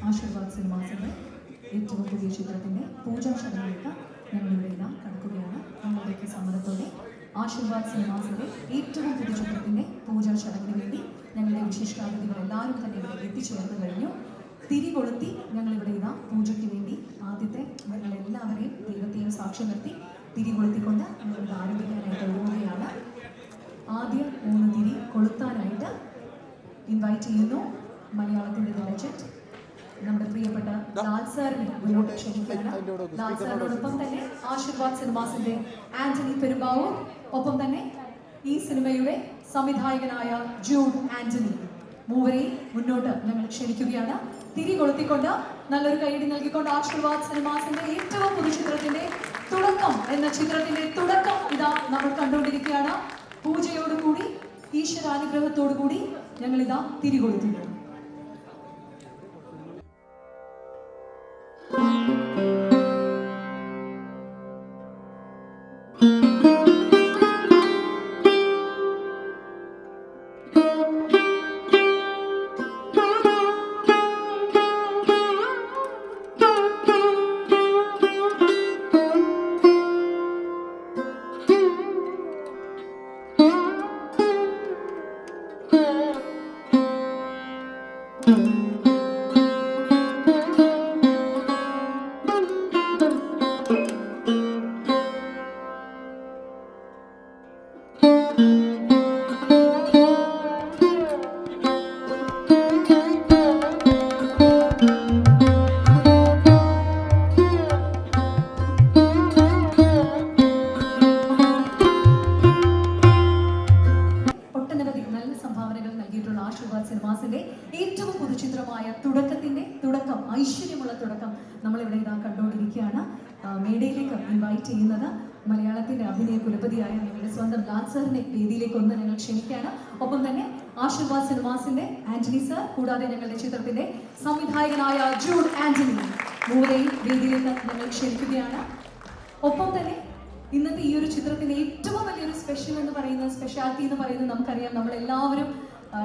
ആശീർവാദ് സിനിമാസിന്റെ ഏറ്റവും പുതിയ ചിത്രത്തിന്റെ പൂജാ ചടങ്ങിലേക്ക് ഞങ്ങളിവിടെ ഇതാ കടക്കുകയാണ്. ഞങ്ങളുടെയൊക്കെ സമ്മതത്തോടെ ആശീർവാദ് സിനിമാസിന്റെ ഏറ്റവും പുതിയ ചിത്രത്തിന്റെ പൂജാ ചടങ്ങിന് വേണ്ടി ഞങ്ങളുടെ വിശിഷ്ടാതിഥികൾ എല്ലാവരും തന്നെ ഇവിടെ എത്തിച്ചേർന്ന് കഴിഞ്ഞു. തിരി കൊളുത്തി ഞങ്ങളിവിടെ ഇതാ പൂജയ്ക്ക് വേണ്ടി ആദ്യത്തെ ഞങ്ങളെല്ലാവരെയും ദൈവത്തെയും സാക്ഷ്യം നിർത്തി തിരി കൊളുത്തിക്കൊണ്ട് ഞങ്ങളിത് ആരംഭിക്കാനായിട്ട് ഒരുങ്ങുകയാണ്. ആദ്യം 3 തിരി കൊളുത്താനായിട്ട് ഇൻവൈറ്റ് ചെയ്യുന്നു മലയാളത്തിന്റെ ലെജൻഡ് നമ്മുടെ പ്രിയപ്പെട്ട ലാൽ സാറിനെ മുന്നോട്ട് ക്ഷണിക്കുകയാണ്. ലാൽ സാറിനോടൊപ്പം തന്നെ ആശീർവാദ് സിനിമാസിന്റെ ആന്റണി പെരുമ്പാവൂർ, ഒപ്പം തന്നെ ഈ സിനിമയുടെ സംവിധായകനായ ജൂഡ് ആന്റണി, മൂവരെയും മുന്നോട്ട് ഞങ്ങൾ ക്ഷണിക്കുകയാണ്. തിരി കൊളുത്തിക്കൊണ്ട് നല്ലൊരു കൈയടി നൽകിക്കൊണ്ട് ആശീർവാദ് സിനിമാസിന്റെ ഏറ്റവും പുതിയ ചിത്രത്തിന്റെ തുടക്കം എന്ന ചിത്രത്തിന്റെ തുടക്കം ഇതാ നമ്മൾ കണ്ടുകൊണ്ടിരിക്കുകയാണ്. പൂജയോടുകൂടി ഈശ്വരാനുഗ്രഹത്തോടുകൂടി ഞങ്ങളിതാ തിരി കൊളുത്തുന്നു. ആശീർവാദ് സിനിമാസിന്റെ ഏറ്റവും പുതുചിത്രമായ തുടക്കത്തിന്റെ തുടക്കം, ഐശ്വര്യമുള്ള തുടക്കം നമ്മളിവിടെ ഇതാ കണ്ടുകൊണ്ടിരിക്കുകയാണ്. മേടയിലേക്ക് ഇൻവൈറ്റ് ചെയ്യുന്നത് മലയാളത്തിന്റെ അഭിനയ കുലപതിയായ ഞങ്ങളുടെ സ്വന്തം ലാൽ സാറിനെ വേദിയിലേക്ക് ഒന്ന് ഞങ്ങൾ ക്ഷണിക്കുകയാണ്. ഒപ്പം തന്നെ ആശീർവാദ് സിനിമാസിന്റെ ആന്റണി സാർ, കൂടാതെ ഞങ്ങളുടെ ചിത്രത്തിന്റെ സംവിധായകനായ ജൂഡ് ആന്റണി, മൂവരെയും വേദിയിലേക്ക് ഞങ്ങൾ ക്ഷണിക്കുകയാണ്. ഒപ്പം തന്നെ ഇന്നത്തെ ഈ ഒരു ചിത്രത്തിന്റെ ഏറ്റവും വലിയൊരു സ്പെഷ്യാലിറ്റി എന്ന് പറയുന്നത് നമുക്കറിയാം. നമ്മളെല്ലാവരും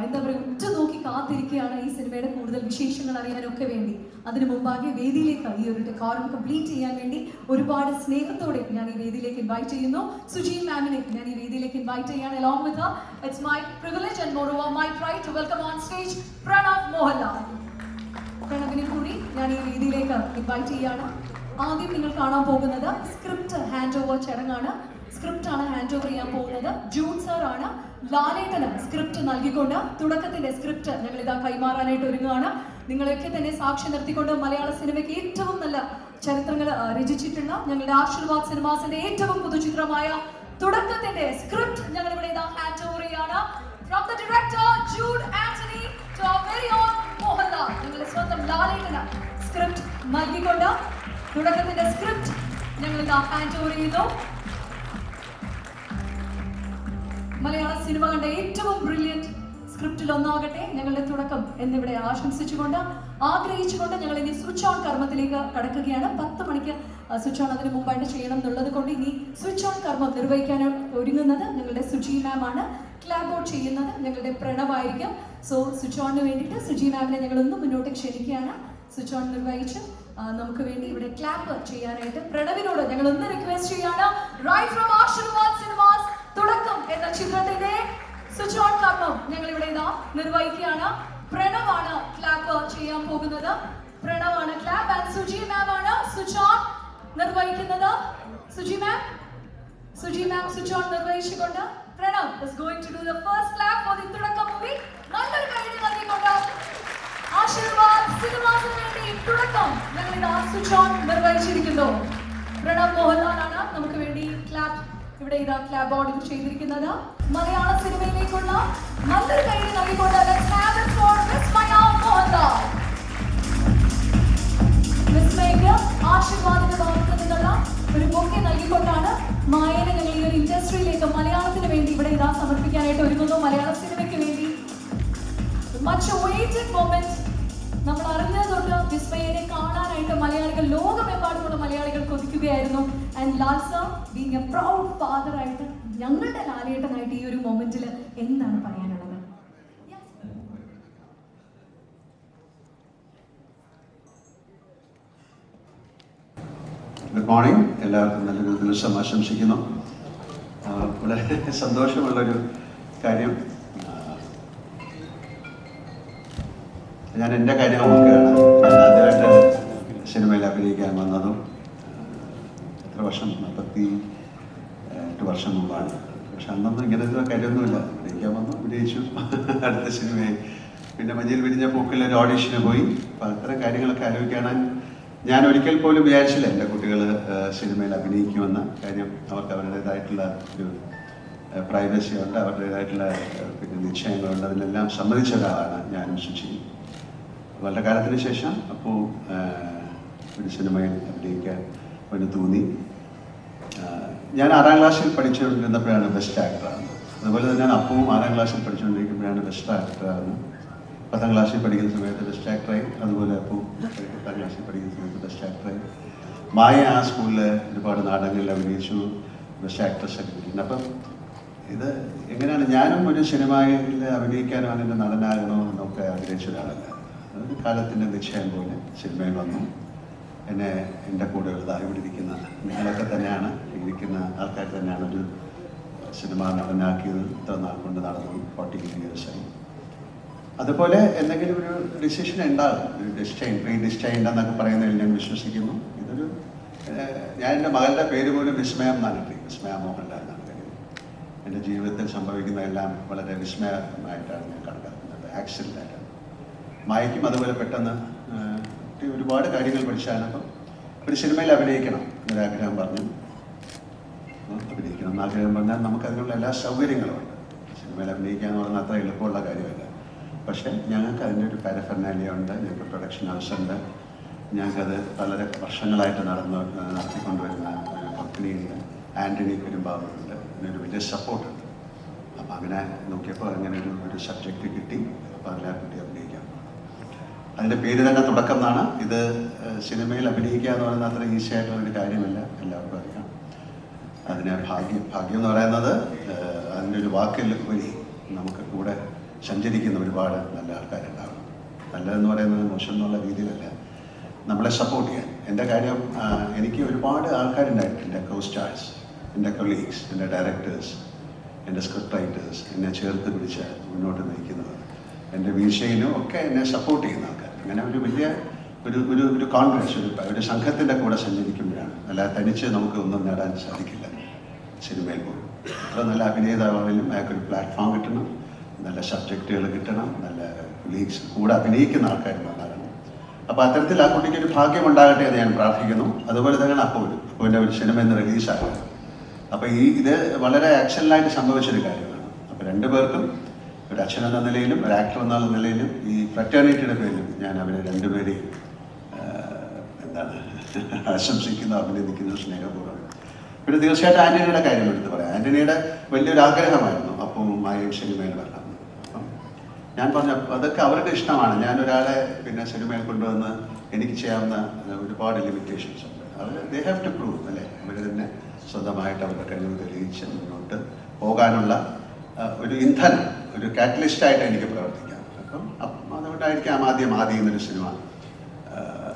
എന്താ പറയുക, ഉറ്റുനോക്കി കാത്തിരിക്കുകയാണ് ഈ സിനിമയുടെ കൂടുതൽ വിശേഷങ്ങൾ അറിയാനൊക്കെ വേണ്ടി. അതിനു മുമ്പാകെ വേദിയിലേക്ക് ഈ ഒരു ഡെക്കോറം കംപ്ലീറ്റ് ചെയ്യാൻ വേണ്ടി ഒരുപാട് സ്നേഹത്തോടെ ഞാൻ ഈ വേദിയിലേക്ക് ഇൻവൈറ്റ് ചെയ്യുന്നു. സുജി മാമിനെ ഞാൻ ഈ വേദിയിലേക്ക് ഇൻവൈറ്റ് ചെയ്യാണ്. Along with her, it's my privilege and moreover my pride to welcome on stage Pranav Mohanlal. പ്രണവിനെ കൂടി ഞാൻ ഈ വേദിയിലേക്ക് ഇൻവൈറ്റ് ചെയ്യാണ്. ആദ്യം നിങ്ങൾ കാണാൻ പോകുന്നത് സ്ക്രിപ്റ്റ് ഹാൻഡ് ഓവർ ചടങ്ങാണ്. സ്ക്രിപ്റ്റ് ആണ് ഹാൻഡ് ഓവർ ചെയ്യാൻ പോകുന്നത്. ജൂഡ് സാർ ആണ് ലാലേട്ടന് സ്ക്രിപ്റ്റ് നൽകിക്കൊണ്ട് തുടക്കത്തിന്റെ സ്ക്രിപ്റ്റ് ഞങ്ങൾ ഇതാ കൈമാറാനായിട്ട് ഒരുങ്ങുകയാണ്. നിങ്ങളെയൊക്കെ തന്നെ സാക്ഷി നിർത്തിക്കൊണ്ട് മലയാള സിനിമയ്ക്ക് ഏറ്റവും നല്ല ചരിത്രങ്ങൾ രചിച്ചിട്ടുള്ള ഞങ്ങളുടെ ആശീർവാദ് സിനിമാസിന്റെ ഏറ്റവും പുതുചിത്രമായ തുടക്കത്തിന്റെ സ്ക്രിപ്റ്റ് ഞങ്ങൾ ഇവിടെ ഇതാ ഹാൻഡ് ഓവർ ചെയ്യാണ്. From the director Jude Anthony to our very own Mohanlal, ഞങ്ങളുടെ സ്വന്തം ലാലേട്ടന് സ്ക്രിപ്റ്റ് നൽകിക്കൊണ്ട് തുടക്കത്തിന്റെ സ്ക്രിപ്റ്റ് ഞങ്ങൾ ഇതാ ഹാൻഡ് ഓവർ ചെയ്യുന്നു. മലയാള സിനിമ കണ്ട ഏറ്റവും ബ്രില്യന്റ് സ്ക്രിപ്റ്റിൽ ഒന്നാകട്ടെ ഞങ്ങളുടെ തുടക്കം എന്നിവിടെ ആശംസിച്ചുകൊണ്ട് ആഗ്രഹിച്ചുകൊണ്ട് ഞങ്ങൾ ഇനി സ്വിച്ച് ഓൺ കർമ്മത്തിലേക്ക് കടക്കുകയാണ്. 10 മണിക്ക് സ്വിച്ച് ഓൺ അതിന് മുമ്പായിട്ട് ചെയ്യണം എന്നുള്ളത് കൊണ്ട് ഇനി സ്വിച്ച് ഓൺ കർമ്മം നിർവഹിക്കാൻ ഒരുങ്ങുന്നത് ഞങ്ങളുടെ സുജി മാം ആണ്. ക്ലാബ് ഔട്ട് ചെയ്യുന്നത് ഞങ്ങളുടെ പ്രണവായിരിക്കും. സോ സ്വിച്ച് ഓണിന് വേണ്ടിയിട്ട് സുജി മാമിനെ ഞങ്ങളൊന്ന് മുന്നോട്ട് ക്ഷണിക്കുകയാണ്. സ്വിച്ച് ഓൺ നിർവഹിച്ച് നമുക്ക് വേണ്ടി ഇവിടെ ക്ലാപ്പ് ചെയ്യാനായിട്ട് പ്രണവിനോട് ഞങ്ങൾ ഒന്ന് റിക്വസ്റ്റ് ചെയ്യാണ്. റൈറ്റ് ഫ്രം ആശീർവാദ് സിനിമാസ് തുടക്കം എന്ന ചിത്രത്തിന്റെ സ്വിച്ച് ഓൺ കർമ്മം ഞങ്ങൾ ഇവിടെ ഇതാ നിർവഹിക്കുകയാണ്. പ്രണവാണ് ക്ലാപ്പ് ചെയ്യാൻ പോകുന്നത്. പ്രണവാണ് ക്ലാപ്പ് ആൻഡ് സുജി മാം ആണ് സ്വിച്ച് ഓൺ നിർവഹിക്കുന്നത്. Suji ma'am Suji ma'am switch on നിർവഹിച്ചുകൊണ്ട് Pranav is going to do the first clap for the തുടക്കം മൂവി. നല്ലൊരു കൈയ്യടി നൽകിക്കൊണ്ട് ആശീർവാദ് സിനിമാസിന് വേണ്ടി തുടക്കം ഞങ്ങൾ ഇതാ സ്വിച്ച് ഓൺ നിർവഹിച്ചിരിക്കുന്നു. പ്രണവ് മോഹൻലാലാണ് നമുക്ക് വേണ്ടി ക്ലാപ്പ് ഇവിടെ ഇതാ ക്ലാപ്പ് ബോർഡിൽ ചെയ്തിരിക്കുന്നത്. മലയാള സിനിമയിലേക്കുള്ള നല്ലൊരു കൈയ്യടി നൽകിക്കൊണ്ട് let's have it for വിസ്മയ മോഹൻലാൽ. വിസ്മയ്ക്ക് ആശീർവാദിന്റെ ഭാഗത്ത് നിന്നുള്ള ഒരു ബൊക്കെ നൽകിക്കൊണ്ടാണ് മായനെ ഞങ്ങൾ ഈ ഒരു ഇൻഡസ്ട്രിയിലേക്ക് മലയാളത്തിന് വേണ്ടി ഇവിടെ ഇതാ സമർപ്പിക്കാനായിട്ട് ഒരുങ്ങുന്നു. മലയാള സിനിമയ്ക്ക് വേണ്ടി മച്ച് awaited moment. നമ്മൾ അറിഞ്ഞത് തൊട്ട് വിസ്മയനെ കാണാനായിട്ട് മലയാളികൾ ലോകമെമ്പാടുമുള്ള മലയാളികൾ കൊതിക്കുകയായിരുന്നു. And Lal sir being a proud father ആയിട്ട് ഞങ്ങളുടെ ലാലേട്ടനായിട്ട് ഈ ഒരു മൊമെന്റിൽ എന്താണ് പറയാനുള്ളത്? Good morning. എല്ലാവർക്കും നല്ലൊരു ദിവസം ആശംസിക്കുന്നു. വളരെ സന്തോഷമുള്ളൊരു കാര്യം, ഞാൻ എൻ്റെ കാര്യം നോക്കുകയാണ്. ഞാൻ ആദ്യമായിട്ട് സിനിമയിൽ അഭിനയിക്കാൻ വന്നതും എത്ര വർഷം, 48 വർഷം മുമ്പാണ്. പക്ഷെ അന്നൊന്നും ഇങ്ങനത്തെ കാര്യമൊന്നുമില്ല. അഭിനയിക്കാൻ വന്നു, അഭിനയിച്ചു, അടുത്ത സിനിമയായി. പിന്നെ മഞ്ഞിൽ വിരിഞ്ഞ പൂക്കളിൽ ഒരു ഓഡീഷന് പോയി. അപ്പം അത്തരം കാര്യങ്ങളൊക്കെ ആലോചിക്കാനാണ് ഞാൻ ഒരിക്കൽ പോലും വിചാരിച്ചില്ല എൻ്റെ കുട്ടികൾ സിനിമയിൽ അഭിനയിക്കുമെന്ന കാര്യം. അവർക്ക് അവരുടേതായിട്ടുള്ള ഒരു പ്രൈവസി ഉണ്ട്, അവരുടേതായിട്ടുള്ള പിന്നെ നിശ്ചയങ്ങളുണ്ട്. അതിനെല്ലാം സമ്മതിച്ച ഒരാളാണ് ഞാനും ശുചിയും. വളരെ കാലത്തിന് ശേഷം അപ്പോൾ ഒരു സിനിമയിൽ അഭിനയിക്കാൻ ഒരു തോന്നി. ഞാൻ 6ാം ക്ലാസ്സിൽ പഠിച്ചുകൊണ്ടിരുന്നപ്പോഴാണ് ബെസ്റ്റ് ആക്ടറാണ്. അതുപോലെ തന്നെ അപ്പവും 6ാം ക്ലാസ്സിൽ പഠിച്ചുകൊണ്ടിരിക്കുമ്പോഴാണ് ബെസ്റ്റ് ആക്ടറാണ്. 10ാം ക്ലാസ്സിൽ പഠിക്കുന്ന സമയത്ത് ബെസ്റ്റ് ആക്ടറായി. അതുപോലെ അപ്പോൾ 10ാം ക്ലാസ്സിൽ പഠിക്കുന്ന സമയത്ത് ബെസ്റ്റ് ആക്ടറായി. മായ ആ സ്കൂളിൽ ഒരുപാട് നാടകങ്ങളിൽ അഭിനയിച്ചു, ബെസ്റ്റ് ആക്ട്രസ് ഒക്കെ കിട്ടിയിട്ടുണ്ട്. അപ്പം ഇത് എങ്ങനെയാണ്, ഞാനും ഒരു സിനിമയിൽ അഭിനയിക്കാനോ അല്ലെങ്കിൽ നടനാകണോ എന്നൊക്കെ ആഗ്രഹിച്ച ഒരാളല്ല. അതൊരു കാലത്തിൻ്റെ നിശ്ചയം പോലെ സിനിമയിൽ വന്നു. എന്നെ എൻ്റെ കൂടെ ഇവിടെ ഇരിക്കുന്ന നിങ്ങളൊക്കെ തന്നെയാണ്, ഇരിക്കുന്ന ആൾക്കാർ തന്നെയാണ് ഒരു സിനിമ നടനാക്കിയത്. ഇത്ര നാൾ കൊണ്ട് നടന്നു, 40 ഇയേഴ്സായി. അതുപോലെ എന്തെങ്കിലും ഒരു ഡിസിഷൻ ഉണ്ടാകും, ഒരു പ്രീ ഡിസ്റ്റൈൻഡ് എന്നൊക്കെ പറയുന്നതിൽ ഞാൻ വിശ്വസിക്കുന്നു. ഇതൊരു ഞാൻ എൻ്റെ മകളുടെ പേര് പോലും വിസ്മയം എന്നാണ് ഇട്ടത്, വിസ്മയ മോഹൻലാൽ എന്നാണ് കാര്യം. എൻ്റെ ജീവിതത്തിൽ സംഭവിക്കുന്നതെല്ലാം വളരെ വിസ്മയമായിട്ടാണ് ഞാൻ കണക്കാക്കുന്നത്, ആക്സിഡൻ്റായിട്ടാണ്. മായയ്ക്കും അതുപോലെ പെട്ടെന്ന് ഒരുപാട് കാര്യങ്ങൾ പഠിച്ചാണ്. അപ്പം ഒരു സിനിമയിൽ അഭിനയിക്കണം എന്നൊരാഗ്രഹം പറഞ്ഞു. അഭിനയിക്കണം എന്നാഗ്രഹം പറഞ്ഞാൽ നമുക്കതിനുള്ള എല്ലാ സൗകര്യങ്ങളുമുണ്ട്. സിനിമയിൽ അഭിനയിക്കുക എന്ന് പറഞ്ഞാൽ അത്ര എളുപ്പമുള്ള കാര്യമല്ല. പക്ഷേ ഞങ്ങൾക്ക് അതിൻ്റെ ഒരു പാരഫെർനാലിയ ഉണ്ട്, ഞങ്ങൾക്ക് പ്രൊഡക്ഷൻ ഹൗസ് ഉണ്ട്, ഞങ്ങൾക്കത് വളരെ വർഷങ്ങളായിട്ട് നടത്തിക്കൊണ്ടുവരുന്ന ഒരു കമ്പനിയുണ്ട്, ആൻ്റണി പെരുമ്പാവൂരുണ്ട്, അതിനൊരു വലിയ സപ്പോർട്ടുണ്ട്. അപ്പം അങ്ങനെ നോക്കിയപ്പോൾ അങ്ങനെ ഒരു സബ്ജക്റ്റ് കിട്ടി. അപ്പോൾ അതിലെ കുട്ടി അഭിനയിക്കാം. അതിൻ്റെ പേര് തന്നെ തുടക്കം എന്നാണ്. ഇത് സിനിമയിൽ അഭിനയിക്കുക എന്ന് പറയുന്നത് അത്ര ഈസി ആയിട്ടുള്ളൊരു കാര്യമല്ല, എല്ലാവർക്കും അറിയാം. അതിന് ഭാഗ്യം എന്ന് പറയുന്നത് അതിൻ്റെ ഒരു വാക്കിൽ വഴി നമുക്ക് കൂടെ സഞ്ചരിക്കുന്ന ഒരുപാട് നല്ല ആൾക്കാരുണ്ടാകും. നല്ലതെന്ന് പറയുന്നത് മോശം എന്നുള്ള രീതിയിലല്ല, നമ്മളെ സപ്പോർട്ട് ചെയ്യാൻ. എൻ്റെ കാര്യം, എനിക്ക് ഒരുപാട് ആൾക്കാരുണ്ടായിട്ട്, എൻ്റെ കോ സ്റ്റാർസ്, എൻ്റെ കൊളീഗ്സ്, എൻ്റെ ഡയറക്ടേഴ്സ്, എൻ്റെ സ്ക്രിപ്റ്റ് റൈറ്റേഴ്സ്, എന്നെ ചേർത്ത് പിടിച്ച് മുന്നോട്ട് നയിക്കുന്നത്, എൻ്റെ വീഴ്ചയിലും ഒക്കെ എന്നെ സപ്പോർട്ട് ചെയ്യുന്ന ആൾക്കാർ. അങ്ങനെ ഒരു വലിയ ഒരു കോൺഗ്രസ്, ഒരു സംഘത്തിൻ്റെ കൂടെ സഞ്ചരിക്കുമ്പോഴാണ്. അല്ലാതെ തനിച്ച് നമുക്ക് ഒന്നും നേടാൻ സാധിക്കില്ല സിനിമയിൽ പോലും. അത്ര നല്ല അഭിനേതാവായാലും അയാൾക്കൊരു പ്ലാറ്റ്ഫോം കിട്ടണം, നല്ല സബ്ജക്റ്റുകൾ കിട്ടണം, നല്ല കൊളീഗ്സ് കൂടെ അഭിനയിക്കുന്ന ആൾക്കാരുണ്ടാകണം. അപ്പോൾ അത്തരത്തിൽ ആ കുട്ടിക്ക് ഒരു ഭാഗ്യം ഉണ്ടാകട്ടെ എന്ന് ഞാൻ പ്രാർത്ഥിക്കുന്നു. അതുപോലെ തന്നെയാണ് അപ്പോൻ്റെ ഒരു സിനിമ ഇന്ന് റിലീസാകുന്നത്. അപ്പോൾ ഇത് വളരെ ആക്ഷനിലായിട്ട് സംഭവിച്ചൊരു കാര്യമാണ്. അപ്പോൾ രണ്ടുപേർക്കും, ഒരു അച്ഛൻ എന്ന നിലയിലും ഒരു ആക്ടർ എന്ന നിലയിലും ഈ ഫ്രറ്റേണിറ്റിയുടെ പേരിലും ഞാൻ അവരെ രണ്ടുപേരെയും ആശംസിക്കുന്നു, അഭിനന്ദിക്കുന്നു സ്നേഹപൂർവ്വം. പിന്നെ തീർച്ചയായിട്ടും ആൻ്റണിയുടെ കാര്യം എടുത്ത് പറയാം. ആൻ്റണിയുടെ വലിയൊരു ആഗ്രഹമായിരുന്നു അപ്പം മായയും സിനിമയിൽ വരണം. അപ്പം ഞാൻ പറഞ്ഞു അതൊക്കെ അവരുടെ ഇഷ്ടമാണ്. ഞാനൊരാളെ പിന്നെ സിനിമയിൽ കൊണ്ടുവന്ന് എനിക്ക് ചെയ്യാവുന്ന ഒരുപാട് ലിമിറ്റേഷൻസ് ഉണ്ട്. അവർ ദേ ഹാവ് ടു പ്രൂവ്, അല്ലേ? അവർ തന്നെ സ്വന്തമായിട്ട് അവരുടെ കഴിവ് തെളിയിച്ച് മുന്നോട്ട് പോകാനുള്ള ഒരു ഇന്ധനം, ഒരു കാറ്റലിസ്റ്റായിട്ട് എനിക്ക് പ്രവർത്തിക്കാം. അപ്പം അതുകൊണ്ടായിരിക്കാം ആദ്യം എന്നൊരു സിനിമ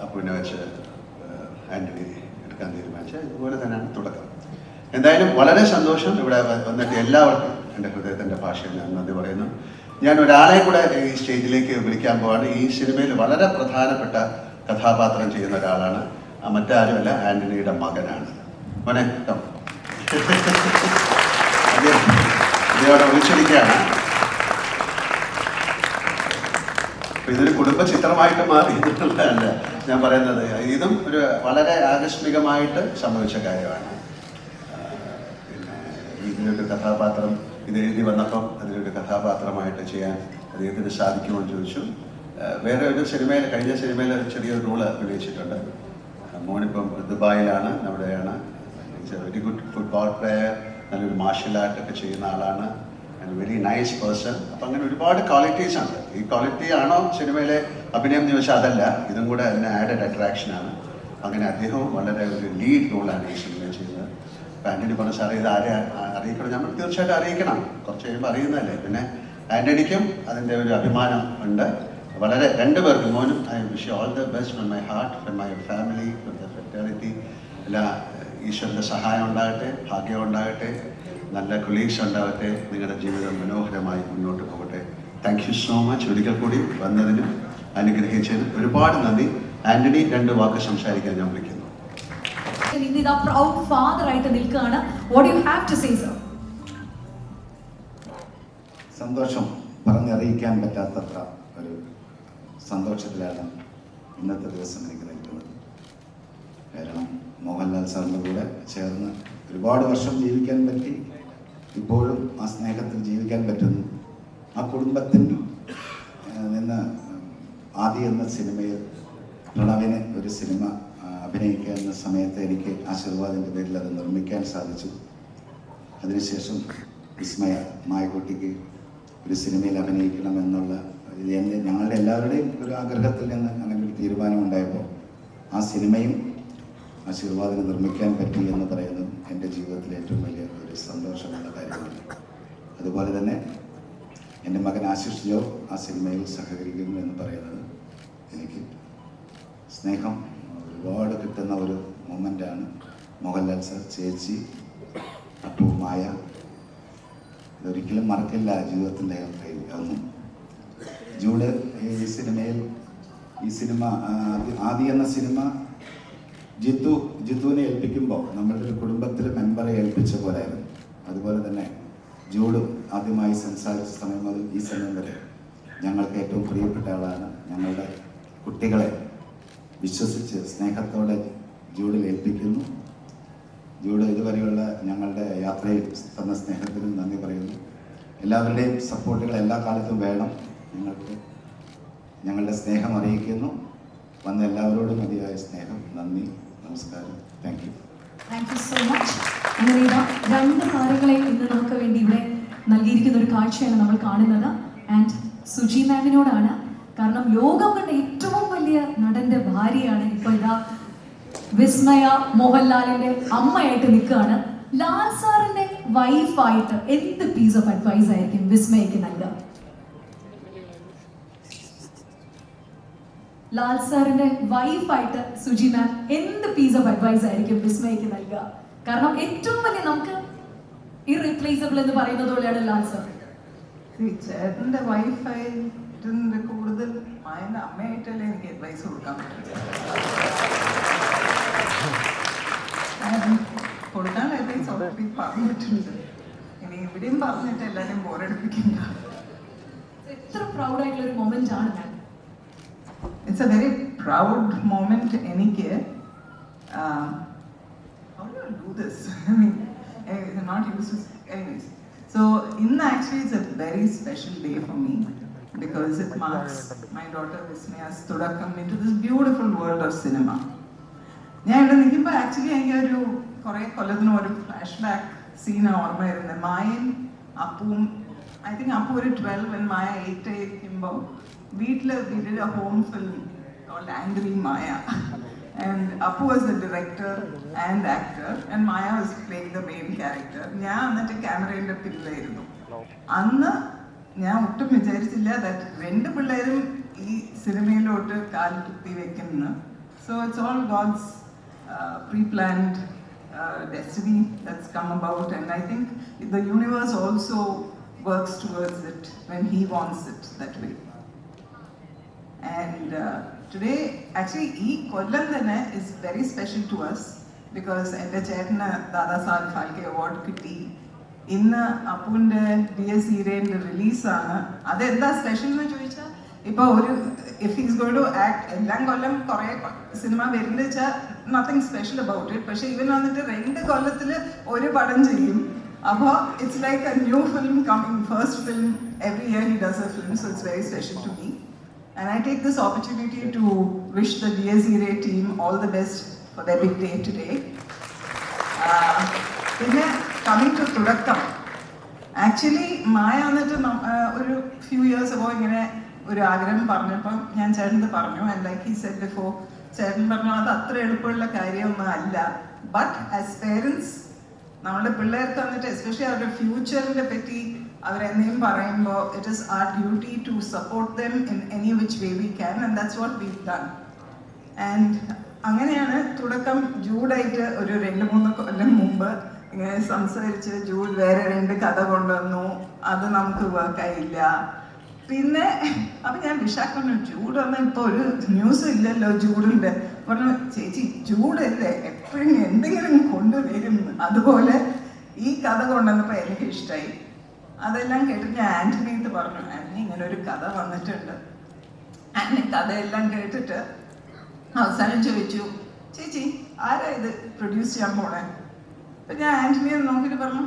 അപ്പുവിനെ വെച്ച് ആൻ്റണി എടുക്കാൻ തീരുമാനിച്ചത്. ഇതുപോലെ തന്നെയാണ് തുടക്കം. എന്തായാലും വളരെ സന്തോഷം ഇവിടെ വന്നിട്ട് എല്ലാവർക്കും എൻ്റെ ഹൃദയത്തിൻ്റെ ഭാഷയിൽ ഞാൻ നന്ദി പറയുന്നു. ഞാൻ ഒരാളെ കൂടെ ഈ സ്റ്റേജിലേക്ക് വിളിക്കാൻ പോവാണ്. ഈ സിനിമയിൽ വളരെ പ്രധാനപ്പെട്ട കഥാപാത്രം ചെയ്യുന്ന ഒരാളാണ്. മറ്റാരുമല്ല, ആൻ്റണിയുടെ മകനാണ്. മോനെ ഇതോടെ വിളിച്ചിരിക്കുകയാണ്. ഇതൊരു കുടുംബ ചിത്രമായിട്ട് മാറി എന്നുള്ളതല്ല ഞാൻ പറയുന്നത്. ഇതും ഒരു വളരെ ആകസ്മികമായിട്ട് സംഭവിച്ച കാര്യമാണ്. പിന്നെ ഇതിലൊരു കഥാപാത്രം ഇത് എഴുതി വന്നപ്പം അതിലൊരു കഥാപാത്രമായിട്ട് ചെയ്യാൻ അദ്ദേഹത്തിന് സാധിക്കുമോ എന്ന് ചോദിച്ചു. വേറെ ഒരു സിനിമയിൽ, കഴിഞ്ഞ സിനിമയിൽ ഒരു ചെറിയൊരു റോള് അഭിനയിച്ചിട്ടുണ്ട്. മോനിപ്പം ദുബായിലാണ്, അവിടെയാണ്. Is A very good football player, നല്ലൊരു മാർഷ്യൽ ആർട്ടൊക്കെ ചെയ്യുന്ന ആളാണ്, വെരി നൈസ് പേഴ്സൺ. അപ്പം അങ്ങനെ ഒരുപാട് ക്വാളിറ്റീസ് ഉണ്ട്. ഈ ക്വാളിറ്റി ആണോ സിനിമയിലെ അഭിനയം എന്ന് ചോദിച്ചാൽ അതല്ല, ഇതും കൂടെ അതിന് ആഡഡ് അട്രാക്ഷനാണ്. അങ്ങനെ അദ്ദേഹവും വളരെ ഒരു ലീഡ് റോളാണ് ഈ സിനിമയിൽ ചെയ്യുന്നത്. അപ്പം ആൻ്റണി പറഞ്ഞ സാറേ ഇത് ആരെ അറിയിക്കണം? നമ്മൾ തീർച്ചയായിട്ടും അറിയിക്കണം, കുറച്ച് കഴിയുമ്പോൾ അറിയുന്നതല്ലേ. പിന്നെ ആൻ്റണിക്കും അതിൻ്റെ ഒരു അഭിമാനം ഉണ്ട്. വളരെ രണ്ടുപേർക്കും, മോനും I wish you all the best from my heart, from my family, from the fraternity. എല്ലാ ഈശ്വരൻ്റെ സഹായം ഉണ്ടാകട്ടെ, ഭാഗ്യം ഉണ്ടാകട്ടെ, നല്ല കൊളീഗ്സ് ഉണ്ടാകട്ടെ, നിങ്ങളുടെ ജീവിതം മനോഹരമായി മുന്നോട്ട് പോകട്ടെ. Thank you so much. ഒരിക്കൽ കൂടി വന്നതിനും അനുഗ്രഹിച്ചതിനും ഒരുപാട് നന്ദി. ആൻ്റണി 2 വാക്ക് സംസാരിക്കാൻ ഞാൻ വിളിക്കുന്നു. ഇന്നിതാ പ്രൗഡ് ഫാദർ ആയിട്ട് നിൽക്കുകയാണ്. What you have to say sir? സന്തോഷം പറഞ്ഞറിയിക്കാൻ പറ്റാത്തത്ര ഒരു സന്തോഷത്തിലാണ് ഇന്നത്തെ ദിവസം എനിക്ക് നിൽക്കുന്നത്. കാരണം മോഹൻലാൽ സാറിൻ്റെ കൂടെ ചേർന്ന് ഒരുപാട് വർഷം ജീവിക്കാൻ പറ്റി. ഇപ്പോഴും ആ സ്നേഹത്തിൽ ജീവിക്കാൻ പറ്റുന്നു. ആ കുടുംബത്തിൽ നിന്ന് ആദി എന്ന സിനിമയിൽ പ്രണവിന് ഒരു സിനിമ അഭിനയിക്കുക എന്ന സമയത്ത് എനിക്ക് ആശീർവാദിൻ്റെ പേരിൽ അത് നിർമ്മിക്കാൻ സാധിച്ചു. അതിനുശേഷം വിസ്മയ മായക്കുട്ടിക്ക് ഒരു സിനിമയിൽ അഭിനയിക്കണം എന്നുള്ള ഞങ്ങളുടെ എല്ലാവരുടെയും ഒരു ആഗ്രഹത്തിൽ നിന്ന് അങ്ങനെ ഒരു തീരുമാനമുണ്ടായപ്പോൾ ആ സിനിമയും ആശീർവാദിന് നിർമ്മിക്കാൻ പറ്റി എന്ന് പറയുന്നത് എൻ്റെ ജീവിതത്തിലെ ഏറ്റവും വലിയ ഒരു സന്തോഷമുള്ള കാര്യമാണ്. അതുപോലെ തന്നെ എൻ്റെ മകൻ ആശിഷ് ജോ ആ സിനിമയിൽ സഹകരിക്കുന്നു എന്ന് പറയുന്നത് എനിക്ക് സ്നേഹം ഒരുപാട് കിട്ടുന്ന ഒരു മൊമെൻ്റാണ്. മോഹൻലാൽ സാർ, ചേച്ചി, അപ്പു, മായ, ഇതൊരിക്കലും മറക്കില്ല ജീവിതത്തിൻ്റെ ഒന്നും. ജൂഡ് ഈ സിനിമയിൽ, ഈ സിനിമ ആദി എന്ന സിനിമ ജിത്തുവിനെ ഏൽപ്പിക്കുമ്പോൾ നമ്മളുടെ ഒരു കുടുംബത്തിലെ മെമ്പറെ ഏൽപ്പിച്ച പോലെയായിരുന്നു. അതുപോലെ തന്നെ ജൂഡും ആദ്യമായി സംസാരിച്ച സമയം മുതൽ ഈ സമയം വരെ ഞങ്ങൾക്ക് ഏറ്റവും പ്രിയപ്പെട്ട ആളാണ്. ഞങ്ങളുടെ കുട്ടികളെ വിശ്വസിച്ച് സ്നേഹത്തോടെ ജൂഡിൽ ഏൽപ്പിക്കുന്നു. ജൂഡ് ഇതുവരെയുള്ള ഞങ്ങളുടെ യാത്രയിൽ തന്ന സ്നേഹത്തിനും നന്ദി പറയുന്നു. എല്ലാവരുടെയും സപ്പോർട്ടുകൾ എല്ലാ കാലത്തും വേണം. ഞങ്ങളുടെ സ്നേഹം അറിയിക്കുന്നു. വന്ന എല്ലാവരോടും മതിയായ സ്നേഹം. നന്ദി, നമസ്കാരം. Thank you. Thank you so much. അങ്ങനെ ഇതാ 2 താരങ്ങളെ ഇന്ന് നമുക്ക് വേണ്ടി ഇവിടെ നൽകിയിരിക്കുന്ന ഒരു കാഴ്ചയാണ് നമ്മൾ കാണുന്നത്. ആൻഡ് സുജി മാമിനോടാണ്. കാരണം ലോകം കണ്ട ഏറ്റവും വലിയ നടന്റെ ഭാര്യയാണ് ഇപ്പോൾ ഇതാ വിസ്മയ മോഹൻലാലിന്റെ അമ്മയായിട്ട് നിൽക്കുകയാണ്. ലാൽ സാറിന്റെ വൈഫായിട്ട് എന്ത് പീസ് ഓഫ് അഡ്വൈസ് ആയിരിക്കും വിസ്മയക്ക് നൽകുക? ലാൽ സാറിന്റെ വൈഫായിട്ട് സുജി മാം എന്ത് പീസ് ഓഫ് അഡ്വൈസ് ആയിരിക്കും വിസ്മയക്ക് നൽകുക? കാരണം ഏറ്റവും വലിയ നമുക്ക് ഇറീപ്ലേസബിൾ എന്ന് പറയുന്നത് പോലെയാണ് ലാൽ സാർ. ചേട്ടന്റെ വൈഫായിട്ട് കൂടുതൽ മായന്റെ അമ്മയായിട്ടല്ലേ എനിക്ക് അഡ്വൈസ് കൊടുക്കാൻ പറ്റും. കൊടുക്കാനുള്ള അഡ്വൈസ് ഓൾറെഡി പറഞ്ഞിട്ടുണ്ട്. ഇനി ഇവിടെയും പറഞ്ഞിട്ട് എല്ലാവരെയും ബോറടിപ്പിക്കണ്ട. എത്ര പ്രൗഡ് ആയിട്ടുള്ള ഒരു മൊമെന്റ് ആണ് മാം. It's a very proud moment എനിക്ക്. How do you do this? I mean, I'm not used to anyways. So actually it's a very special day for me because it marks my daughter Vismaya's തുടക്കം into this beautiful world of cinema. ഞാൻ ഇവിടെ നിൽക്കുമ്പോൾ actually എനിക്ക് ഒരു കുറേ കൊല്ലത്തിന് ഒരു flash back സീനാണ് ഓർമ്മ വരുന്നത്. മായയും അപ്പുവും, ഐ തിങ്ക് അപ്പു ഒരു 12 and മായ 8 ആയിരിക്കുമ്പോൾ വീട്ടിൽ we did a home film called Angry Maya. And Appu was the director and actor and Maya was playing the main character. ഞാൻ എന്നിട്ട് ക്യാമറയുടെ പിന്നിലായിരുന്നു. അന്ന് ഞാൻ ഒട്ടും വിചാരിച്ചില്ല ദാറ്റ് 2 പിള്ളേരും ഈ സിനിമയിലോട്ട് കാൽ കുത്തി വെക്കുന്നു. So it's all God's pre-planned destiny that's come about, and I think the universe also works towards it when he wants it that way. And today actually ee kollam thane is very special to us because ende chetna Dada Saheb Phalke award kitti ഇന്ന് അപ്പുവിൻ്റെ DS ഹീറോയിൻ്റെ റിലീസാണ്. അതെന്താ special എന്ന് ചോദിച്ചാൽ ഇപ്പോൾ ഒരു if is going to act എല്ലാം കൊല്ലം കുറേ cinema വരുന്നത് വെച്ചാൽ നത്തിങ് സ്പെഷ്യൽ അബൌട്ട് ഇറ്റ്. പക്ഷെ ഇവൻ വന്നിട്ട് 2 കൊല്ലത്തിൽ ഒരു പടം ചെയ്യും. അപ്പോൾ it's like A new film coming, first film. Every year he does a film, so it's very special to me. And I take this opportunity to wish the DS Hero team all the best for their big day today. പിന്നെ coming to തുടക്കം, actually മായ വന്നിട്ട് ഒരു few years ago ഇങ്ങനെ ഒരു ആഗ്രഹം പറഞ്ഞപ്പം ഞാൻ ചേട്ടന് പറഞ്ഞു. And like he said before, ചേട്ടൻ പറഞ്ഞു അത് അത്ര എളുപ്പമുള്ള കാര്യമൊന്നും അല്ല. ബട്ട് ആസ് പേരൻസ് നമ്മളുടെ പിള്ളേർക്ക് വന്നിട്ട് എസ്പെഷ്യലി അവരുടെ ഫ്യൂച്ചറിനെ പറ്റി അവരെന്തെങ്കിലും പറയുമ്പോൾ it is our duty to support them in any which way we can, and that's what we done. And അങ്ങനെയാണ് തുടക്കം. ജൂഡായിട്ട് ഒരു 2-3 കൊല്ലം മുമ്പ് ഇങ്ങനെ സംസാരിച്ച് ജൂഡ് വേറെ 2 കഥ കൊണ്ടുവന്നു, അത് നമുക്ക് വർക്കായില്ല. പിന്നെ അപ്പം ഞാൻ വിശാഖ ജൂഡ് വന്നാൽ ഇപ്പോൾ ഒരു ന്യൂസും ഇല്ലല്ലോ ജൂഡിൻ്റെ. പറഞ്ഞു ചേച്ചി ജൂഡല്ലേ എപ്പോഴും എന്തെങ്കിലും കൊണ്ടുവരും. അതുപോലെ ഈ കഥ കൊണ്ടുവന്നപ്പോൾ എനിക്ക് ഇഷ്ടമായി. അതെല്ലാം കേട്ടിട്ട് ഞാൻ ആൻ്റണിയിട്ട് പറഞ്ഞു, ആൻ്റണി ഇങ്ങനെ ഒരു കഥ വന്നിട്ടുണ്ട്. ആൻ്റണി കഥയെല്ലാം കേട്ടിട്ട് അവസാനം ചോദിച്ചു, ചേച്ചി ആരാ ഇത് പ്രൊഡ്യൂസ് ചെയ്യാൻ പോണേ? അപ്പം ഞാൻ ആൻ്റണിയെ നോക്കിയിട്ട് പറഞ്ഞു,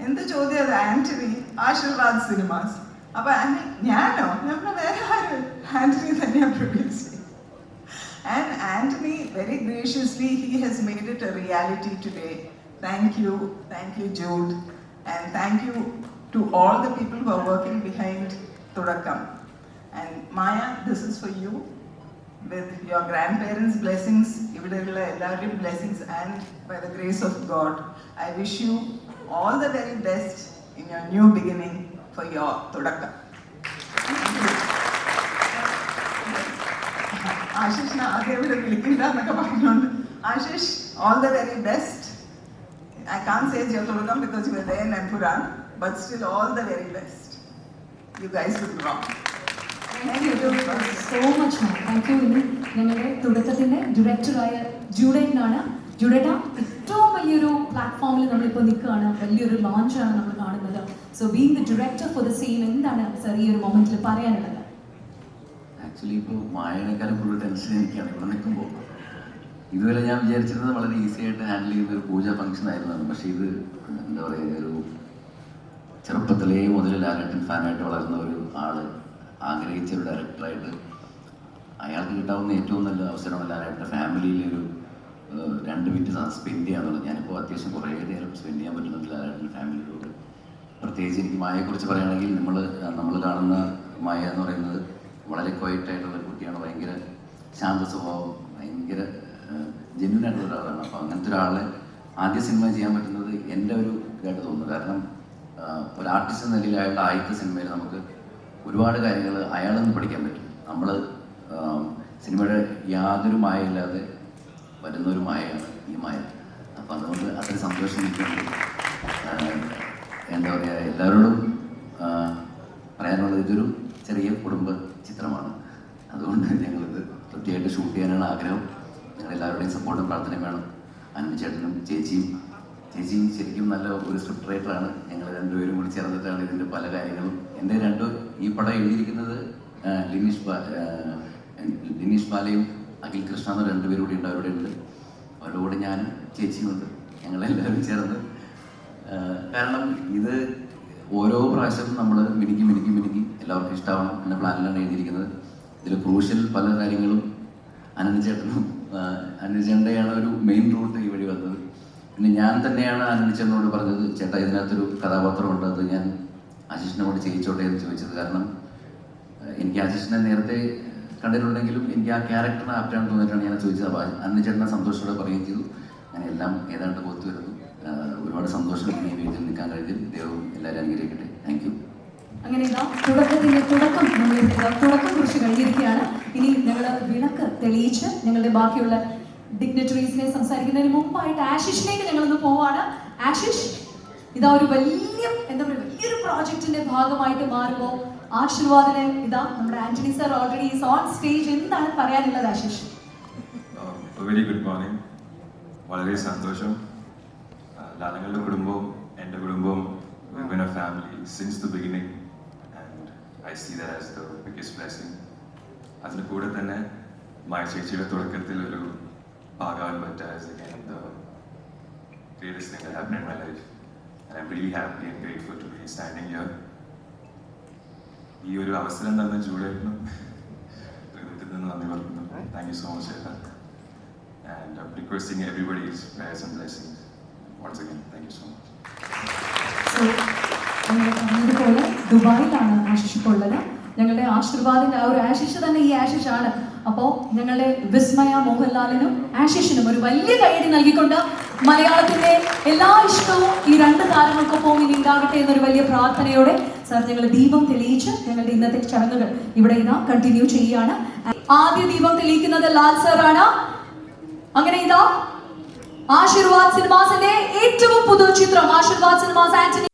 എന്ത് ചോദ്യം അത് ആൻ്റണി, ആശീർവാദ് സിനിമാസ്. അപ്പൊ ഞാനോ? ഞാൻ വേറെ ആര്? ആൻ്റണി തന്നെയാണ് പ്രൊഡ്യൂസ് ചെയ്തത്. And Anthony, very graciously, he has made it a reality today. Thank you, Jude, and thank you to all the people who are working behind Thudakkam. And Maya, this is for you, with your grandparents' blessings, ivideയുള്ള എല്ലാവരുടെയും blessings, and by the grace of God, I wish you all the very best in your new beginning for your Thudakkam. ആശിഷിനെ ആദ്യം ഇവിടെ വിളിക്കില്ല എന്നൊക്കെ പറഞ്ഞുകൊണ്ട്, Ashish all the very best. I can say തുടക്കം because you were there in Empuraan, but still all the very best. You guys will grow. So much ma'am, thank you. ഇനി ഞങ്ങളുടെ തുടക്കത്തിൻ്റെ ഡയറക്ടറായ ജൂഡേറ്റിനാണ്. ജൂഡേറ്റ, ഏറ്റവും വലിയൊരു പ്ലാറ്റ്ഫോമിൽ നമ്മളിപ്പോൾ നിൽക്കുകയാണ്, വലിയൊരു ലോഞ്ചാണ് നമ്മൾ കാണുന്നത്. So being the director for the same, എന്താണ് സർ ഈ ഒരു മൊമെന്റിൽ പറയാനുള്ളത്? ആക്ച്വലി ഇപ്പോൾ മായനേക്കാളും കൂടുതൽ ടെൻഷൻ എനിക്കാണ് ഇവിടെ നിൽക്കുമ്പോൾ. ഇതുവരെ ഞാൻ വിചാരിച്ചിരുന്നത് വളരെ ഈസി ആയിട്ട് ഹാൻഡിൽ ചെയ്യുന്ന ഒരു പൂജ ഫംഗ്ഷൻ ആയിരുന്നു. പക്ഷേ ഇത് എന്താ പറയുക, ഒരു ചെറുപ്പത്തിലേ മുതൽ ലാലേട്ടൻ ഫാനായിട്ട് വളർന്ന ഒരു ആള് ആഗ്രഹിച്ച ഒരു ഡയറക്ടറായിട്ട് അയാൾക്ക് കിട്ടാവുന്ന ഏറ്റവും നല്ല അവസരമാണ് ലാലേട്ടൻ്റെ ഫാമിലിയിലൊരു 2 മിനിറ്റ് സ്പെൻഡ് ചെയ്യാന്നുള്ളത്. ഞാനിപ്പോൾ അത്യാവശ്യം കുറേ നേരം സ്പെൻഡ് ചെയ്യാൻ പറ്റുന്നുണ്ട് ലാലേട്ടൻ്റെ ഫാമിലിയോട്. പ്രത്യേകിച്ച് എനിക്ക് മായയെക്കുറിച്ച് പറയുകയാണെങ്കിൽ നമ്മൾ കാണുന്ന മായ എന്ന് പറയുന്നത് വളരെ ക്വയറ്റായിട്ടുള്ള ഒരു കുട്ടിയാണ്. ഭയങ്കര ശാന്ത സ്വഭാവം, ഭയങ്കര ജെന്യൂൻ ആയിട്ടുള്ള ഒരാളാണ്. അപ്പോൾ അങ്ങനത്തെ ഒരാളെ ആദ്യ സിനിമ ചെയ്യാൻ പറ്റുന്നത് എൻ്റെ ഒരു ഇതായിട്ട് തോന്നുന്നു. കാരണം ഒരു ആർട്ടിസ്റ്റ് എന്ന നിലയിൽ അയാളുടെ ആദ്യത്തെ സിനിമയിൽ നമുക്ക് ഒരുപാട് കാര്യങ്ങൾ അയാളിൽ നിന്ന് പഠിക്കാൻ പറ്റും. നമ്മൾ സിനിമയുടെ യാതൊരു മായയില്ലാതെ വരുന്നൊരു മായയാണ് ഈ മായ. അപ്പോൾ അതുകൊണ്ട് അത്ര സന്തോഷം എനിക്കുണ്ട്. എന്താ പറയുക, എല്ലാവരോടും പറയാനുള്ളത് ഇതൊരു ചെറിയ കുടുംബ ചിത്രമാണ്. അതുകൊണ്ട് ഞങ്ങളിത് കൃത്യമായിട്ട് ഷൂട്ട് ചെയ്യാനാണ് ആഗ്രഹം. നിങ്ങളെല്ലാവരുടെയും സപ്പോർട്ടും പ്രാർത്ഥനയും വേണം. അനിച്ചേട്ടനും ചേച്ചിയും ശരിക്കും നല്ല ഒരു സ്ക്രിപ്റ്റ് റൈറ്ററാണ്. ഞങ്ങൾ 2 പേരും കൂടി ചേർന്നിട്ടാണ് ഇതിൻ്റെ പല കാര്യങ്ങളും. എൻ്റെ ഈ പടം എഴുതിയിരിക്കുന്നത് ലിനീഷ് ബാലയും അഖിൽ കൃഷ്ണ എന്ന 2 പേരും കൂടി ഉണ്ട്. അവരുടെ ഉണ്ട്, അവരുടെ കൂടെ ഞാനും ചേച്ചിയുമുണ്ട്. ഞങ്ങളെല്ലാവരും ചേർന്ന്, കാരണം ഇത് ഓരോ പ്രാവശ്യവും നമ്മൾ മിനുക്കി എല്ലാവർക്കും ഇഷ്ടമാവണം എന്ന പ്ലാനിലാണ് എഴുതിയിരിക്കുന്നത്. ഇതിൽ ക്രൂഷ്യൽ പല കാര്യങ്ങളും അനുജൻ്റെയാണ് ഒരു മെയിൻ റൂട്ട് ഈ വഴി വന്നത്. പിന്നെ ഞാൻ തന്നെയാണ് അനുജനോട് പറഞ്ഞത്, ചേട്ടാ ഇതിനകത്തൊരു കഥാപാത്രമുണ്ട്, അത് ഞാൻ ആശിഷിനോട് ചെയ്യിച്ചോട്ടെ എന്ന് ചോദിച്ചത്. കാരണം എനിക്ക് ആശിഷിനെ നേരത്തെ കണ്ടിട്ടുണ്ടെങ്കിലും എനിക്ക് ആ ക്യാരക്ടറിന് ആപ്റ്റാണെന്ന് തോന്നിയിട്ടാണ് ഞാൻ ചോദിച്ചത്. അപ്പോൾ അനുജേട്ടനെ സന്തോഷത്തോടെ പറയുകയും ചെയ്തു. ഞാൻ എല്ലാം ഏതാണ്ട് ഒത്തു വരുന്നു. ഒരുപാട് സന്തോഷം ഈ വേദിയിൽ നിൽക്കാൻ കഴിഞ്ഞതിൽ. ദൈവം എല്ലാവരും അനുഗ്രഹിക്കട്ടെ. Thank you. അങ്ങനെ ഇതാ തുടക്കത്തിന്റെ തുടക്കം തുടക്കം കുറിച്ച് കഴിഞ്ഞിരിക്കുകയാണ്. ഇനി ഞങ്ങൾ വിളക്ക് തെളിയിച്ച് ഞങ്ങളുടെ ബാക്കിയുള്ള ഡിഗ്നറ്ററീസിനെ സംസാരിക്കുന്നതിന് മുമ്പായിട്ട് ആശിഷിലേക്ക് ഞങ്ങളൊന്ന് പോവാണ്. ആശിഷ്, ഇതാ ഒരു വലിയൊരു പ്രോജക്റ്റിന്റെ ഭാഗമായിട്ട് മാറുമ്പോൾ ആശീർവാദിനെ ഇതാ നമ്മുടെ Antony sir already is on stage. എന്താണ് പറയാനുള്ളത് ആശിഷ്? Very good morning. വളരെ സന്തോഷം. ലാലങ്ങളുടെ കുടുംബവും എൻ്റെ family since the beginning, and I see that as the biggest blessing. അതിന് കൂടെ തന്നെ മായ ചേച്ചിയുടെ തുടക്കത്തിൽ ഒരു ഭാഗാൻ പറ്റുക is again the greatest thing that happened in my life, and I'm really happy and grateful to be standing here. ഈ ഒരു അവസരം തന്ന ജൂലിയേട്ടനും പ്രകൃതിയിൽ നിന്ന് നന്ദി പറയുന്നു. Thank you so much, ചേട്ടാ. And I'm requesting everybody's prayers and blessings. Once again, thank you so much. So ഞങ്ങൾ പറഞ്ഞതുപോലെ ദുബായിലാണ് ആശിഷ് ഇപ്പോൾ ഉള്ളത്. ഞങ്ങളുടെ ആശീർവാദിന്റെ ആ ഒരു ആശിഷ് തന്നെ ഈ ആശിഷ് ആണ്. അപ്പോൾ ഞങ്ങളുടെ വിസ്മയ മോഹൻലാലിനും ആശിഷിനും ഒരു വലിയ കൈയടി നൽകിക്കൊണ്ട് മലയാളത്തിന്റെ എല്ലാ ഇഷ്ടവും ഈ രണ്ട് താരങ്ങൾക്കൊപ്പം ഇനി ഉണ്ടാകട്ടെ എന്നൊരു വലിയ പ്രാർത്ഥനയോടെ സാർ ഞങ്ങൾ ദീപം തെളിയിച്ച് ഞങ്ങളുടെ ഇന്നത്തെ ചടങ്ങുകൾ ഇവിടെ ഇതാ കണ്ടിന്യൂ ചെയ്യുകയാണ്. ആദ്യ ദീപം തെളിയിക്കുന്നത് ലാൽ സാറാണ്. അങ്ങനെ ഇതാ ആശീർവാദ് സിനിമാസിന്റെ ഏറ്റവും പുതു ചിത്രം ആശീർവാദ് സിനിമാസ് ആന്റണി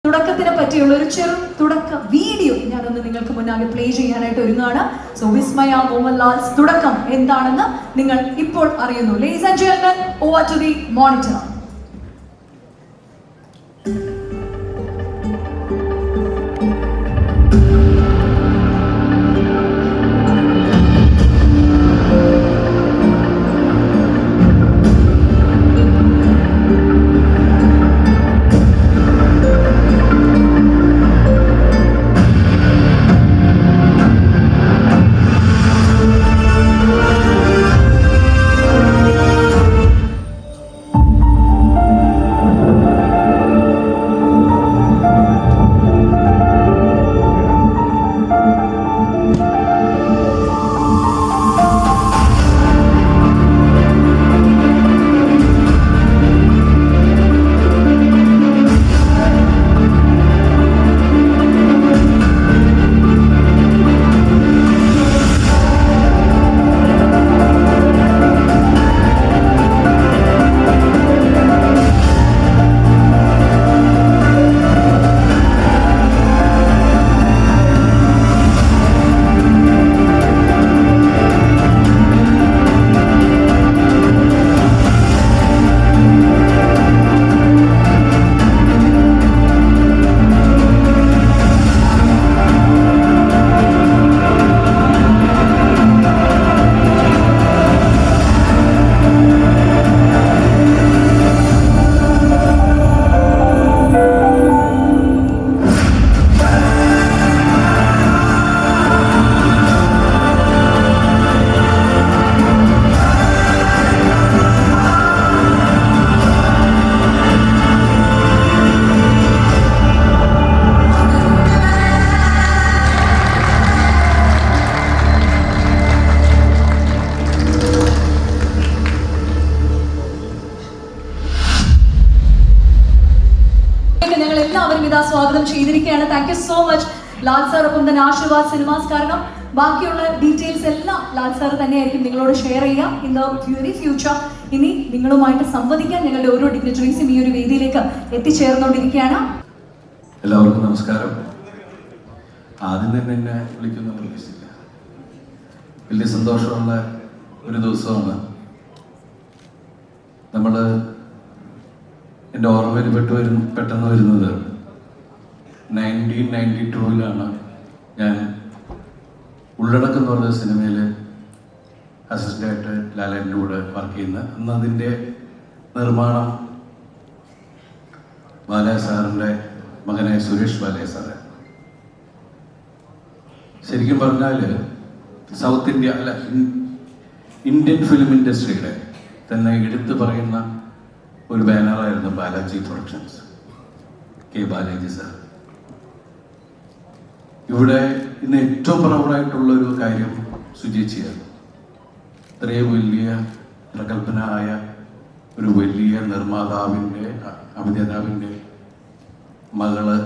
തുടക്കത്തിനെ പറ്റിയുള്ള ഒരു ചെറു തുടക്ക വീഡിയോ ഞാനൊന്ന് നിങ്ങൾക്ക് മുന്നാകെ പ്ലേ ചെയ്യാനായിട്ട് ഒരുങ്ങാണ്. സോ വിസ്മയ മോഹൻലാൽസ് തുടക്കം എന്താണെന്ന് നിങ്ങൾ ഇപ്പോൾ അറിയുന്നു. Ladies and gentlemen, over to the monitor. Thank you so much Lal sir. ഒപ്പം തന്നെ ആശീർവാദ് സിനിമാസ്, കാരണം ബാക്കിയുള്ള ഡീറ്റെയിൽസ് എല്ലാം ലാൽ സാർ തന്നെയായിരിക്കും നിങ്ങളോട് ഷെയർ ചെയ്യാം ഇൻ ദ വെരി ഫ്യൂച്ചർ. ഇനി നിങ്ങളുമായിട്ട് സംവദിക്കാൻ ഞങ്ങളുടെ ഓരോ ഡിഗ്നിറ്ററീസും ഈ ഒരു വേദിയിലേക്ക് എത്തിച്ചേർന്നുകൊണ്ടിരിക്കുകയാണ്. എല്ലാവർക്കും നമസ്കാരം. ആദ്യം തന്നെ എന്നെ വിളിക്കുന്ന പ്രതീക്ഷിച്ചില്ല. വലിയ സന്തോഷമുള്ള ഒരു ദിവസമാണ്. നമ്മൾ എൻ്റെ ഓർമ്മയിൽ പെട്ടെന്ന് വരുന്നത് 1992 ഞാൻ ഉള്ളടക്കം എന്ന് പറഞ്ഞ സിനിമയിൽ അസിസ്റ്റൻ്റായിട്ട് ലാലേട്ടൻ്റെ കൂടെ വർക്ക് ചെയ്യുന്നത്. അന്ന് അതിൻ്റെ നിർമ്മാണം ബാലയ സാറിൻ്റെ മകനായ സുരേഷ് ബാലയ സാറ്. ശരിക്കും പറഞ്ഞാൽ സൗത്ത് ഇന്ത്യ അല്ല ഇന്ത്യൻ ഫിലിം ഇൻഡസ്ട്രിയുടെ തന്നെ എടുത്തു പറയുന്ന ഒരു ബാനറായിരുന്നു Balaji productions, K Balaji sir. ഇവിടെ ഇന്ന് ഏറ്റവും പ്രൗഢായിട്ടുള്ളൊരു കാര്യം സുചിച്ചിയാണ്. ഇത്രയും വലിയ പ്രഗത്ഭനായ ഒരു വലിയ നിർമ്മാതാവിൻ്റെ അഭിനേതാവിൻ്റെ മകള്,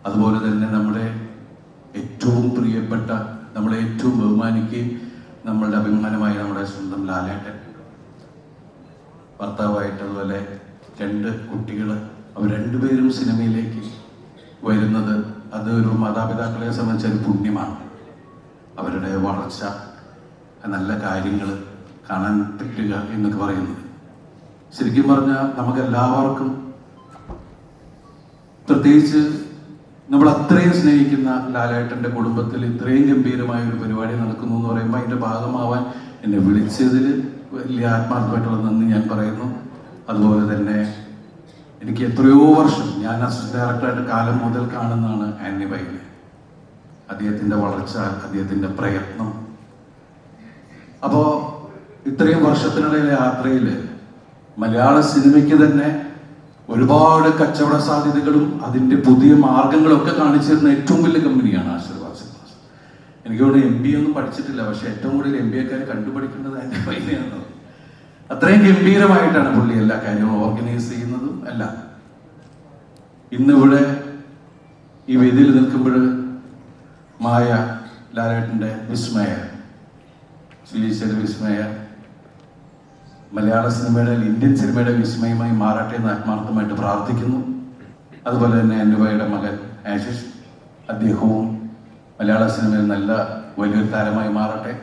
അതുപോലെ തന്നെ നമ്മുടെ ഏറ്റവും പ്രിയപ്പെട്ട, നമ്മളെ ഏറ്റവും ബഹുമാനിക്കുകയും നമ്മളുടെ അഭിമാനമായ നമ്മുടെ സ്വന്തം ലാലേട്ടൻ ഭർത്താവായിട്ട്, അതുപോലെ 2 കുട്ടികൾ, അവർ രണ്ടുപേരും സിനിമയിലേക്ക് വരുന്നത് അത് ഒരു മാതാപിതാക്കളെ സംബന്ധിച്ചൊരു പുണ്യമാണ്. അവരുടെ വളർച്ച, നല്ല കാര്യങ്ങൾ കാണാൻ പറ്റുക എന്നൊക്കെ പറയുന്നത് ശരിക്കും പറഞ്ഞാൽ നമുക്കെല്ലാവർക്കും, പ്രത്യേകിച്ച് നമ്മൾ അത്രയും സ്നേഹിക്കുന്ന ലാലേട്ടൻ്റെ കുടുംബത്തിൽ ഇത്രയും ഗംഭീരമായ ഒരു പരിപാടി നടക്കുന്നു എന്ന് പറയുമ്പോൾ അതിൻ്റെ ഭാഗമാവാൻ എന്നെ വിളിച്ചതിൽ വലിയ ആത്മാർത്ഥമായിട്ടുള്ള നന്ദി ഞാൻ പറയുന്നു. അതുപോലെ തന്നെ എനിക്ക് എത്രയോ വർഷം, ഞാൻ അസിസ്റ്റന്റ് ഡയറക്ടറായിട്ട് കാലം മുതൽ കാണുന്നതാണ് ആന്നി ബൈനെ. അദ്ദേഹത്തിൻ്റെ വളർച്ച, അദ്ദേഹത്തിൻ്റെ പ്രയത്നം. അപ്പോൾ ഇത്രയും വർഷത്തിനിടയിലെ യാത്രയിൽ മലയാള സിനിമയ്ക്ക് തന്നെ ഒരുപാട് കച്ചവട സാധ്യതകളും അതിൻ്റെ പുതിയ മാർഗങ്ങളും ഒക്കെ കാണിച്ചു തരുന്ന ഏറ്റവും വലിയ കമ്പനിയാണ് ആശീർവാദ് സിനിമാസ്. എനിക്ക് തോന്നുന്നു MBA ഒന്നും പഠിച്ചിട്ടില്ല, പക്ഷെ ഏറ്റവും കൂടുതൽ MBAക്കാർ കണ്ടുപഠിക്കുന്നത് ആന്റി ബൈനെയാണ്. അത്രയും ഗംഭീരമായിട്ടാണ് പുള്ളി എല്ലാ കാര്യങ്ങളും ഓർഗനൈസ് ചെയ്യുന്നതും എല്ലാം. ഇന്നിവിടെ ഈ വേദിയിൽ നിൽക്കുമ്പോൾ മായ, ലാലേട്ടൻ്റെ വിസ്മയ, സുജീഷയുടെ വിസ്മയ മലയാള സിനിമയുടെ, ഇന്ത്യൻ സിനിമയുടെ വിസ്മയമായി മാറട്ടെ എന്ന് ആത്മാർത്ഥമായിട്ട് പ്രാർത്ഥിക്കുന്നു. അതുപോലെ തന്നെ അന്നുബയുടെ മകൻ ആശിഷ്, അദ്ദേഹവും മലയാള സിനിമയിൽ നല്ല വലിയൊരു താരമായി മാറട്ടെ.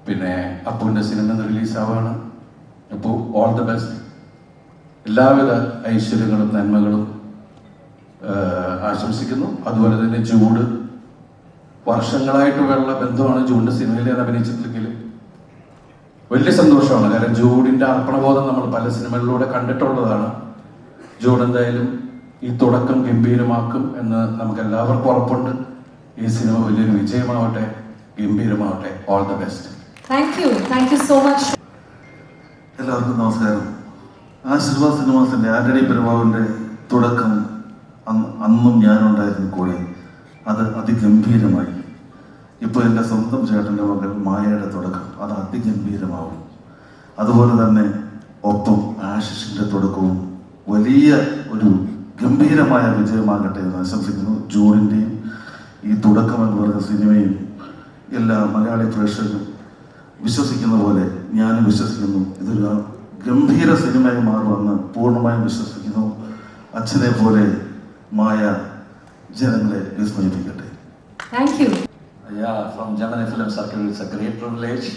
പിന്നെ അപ്പുവിൻ്റെ സിനിമ റിലീസാവാണ്. അപ്പോൾ ഓൾ ദ ബെസ്റ്റ്, എല്ലാവിധ ഐശ്വര്യങ്ങളും നന്മകളും ആശംസിക്കുന്നു. അതുപോലെ തന്നെ ജൂഡ്, വർഷങ്ങളായിട്ടുള്ള ബന്ധമാണ് ജൂഡിൻ്റെ സിനിമയിൽ ഞാൻ അഭിനയിച്ചിട്ടില്ലെങ്കിലും വലിയ സന്തോഷമാണ്. കാരണം ജൂഡിൻ്റെ അർപ്പണബോധം നമ്മൾ പല സിനിമകളിലൂടെ കണ്ടിട്ടുള്ളതാണ്. ജൂഡ് എന്തായാലും ഈ തുടക്കം ഗംഭീരമാക്കും എന്ന് നമുക്ക് എല്ലാവർക്കും ഉറപ്പുണ്ട്. ഈ സിനിമ വലിയൊരു വിജയമാവട്ടെ, ഗംഭീരമാവട്ടെ. All the best. Thank you so much. എല്ലാവർക്കും നമസ്കാരം. ആശീർവാദ് സിനിമാസിൻ്റെ ആന്റണി പെരുമാവിൻ്റെ തുടക്കം അന്നും ഞാനുണ്ടായിരുന്നു കൂടെ. അത് അതിഗംഭീരമായി. ഇപ്പോൾ എൻ്റെ സ്വന്തം ചേട്ടൻ്റെ മകൾ മായയുടെ തുടക്കം അത് അതിഗംഭീരമാവും. അതുപോലെ തന്നെ ഒപ്പം ആശിഷിൻ്റെ തുടക്കവും വലിയ ഒരു ഗംഭീരമായ വിജയമാകട്ടെ എന്ന് ആശംസിക്കുന്നു. ജൂഡിൻ്റെയും ഈ തുടക്കം എന്ന് പറയുന്ന സിനിമയും എല്ലാ മലയാളി പ്രേക്ഷകരും വിശ്വസിക്കുന്ന പോലെ ഞാനും വിശ്വസിക്കുന്നു. ഇതൊരു ഗംഭീര സിനിമയായി മാറുമെന്ന് പൂർണ്ണമായും വിശ്വസിക്കുന്നു. അച്ഛനെ പോലെ മായ ജനങ്ങളെ വിസ്മയിപ്പിക്കട്ടെ. Thank you. Yeah, from Gemini Film Circle, it's a great privilege.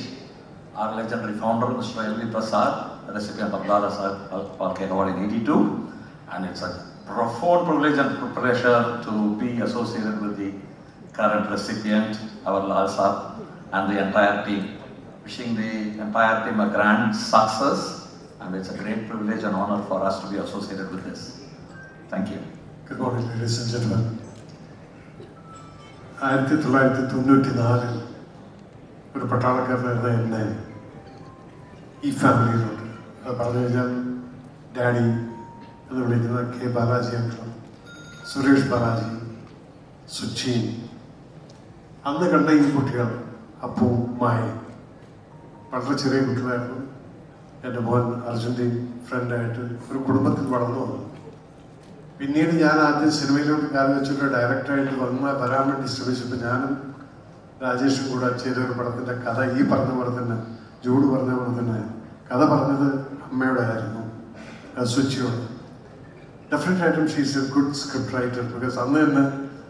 Our legendary founder, Mr. L.V. Prasad, the recipient of Dada Saheb Phalke Award in 82, and it's a profound privilege and pleasure to be associated with the current recipient, our Lal Saab, and the entire team. Wishing the entire team a grand success, and it's a great privilege and honor for us to be associated with this. Thank you. Good morning, ladies and gentlemen. 1994 ഒരു പട്ടാളക്കാരനായിരുന്ന എന്നെ ഈ ഫാമിലിയിലുണ്ട്. അത് പറഞ്ഞു കഴിഞ്ഞാൽ daddy എന്ന് വിളിക്കുന്ന K Balaji uncle, Suresh Balaji, സുച്ചീൻ, അന്ന് കണ്ട ഈ കുട്ടികൾ അപ്പവും മായയും വളരെ ചെറിയ കുട്ടികളായിരുന്നു. എൻ്റെ മോൻ അർജുൻ്റെയും ഫ്രണ്ടായിട്ട് ഒരു കുടുംബത്തിൽ വളർന്നു വന്നു. പിന്നീട് ഞാൻ ആദ്യം സിനിമയിലോട്ട് കാലം വെച്ചിട്ട് ഡയറക്ടറായിട്ട് വരാൻ വേണ്ടി ശ്രമിച്ചപ്പോൾ ഞാനും രാജേഷും കൂടെ ചെയ്തൊരു പടത്തിൻ്റെ കഥ ഈ പറഞ്ഞ പോലെ തന്നെ ജൂഡ് പറഞ്ഞ പോലെ തന്നെ കഥ പറഞ്ഞത് അമ്മയുടെ ആയിരുന്നു, സ്വിച്ചിയോട്. ഡെഫിനറ്റായിട്ടും she's a good script writer. Because അന്ന് തന്നെ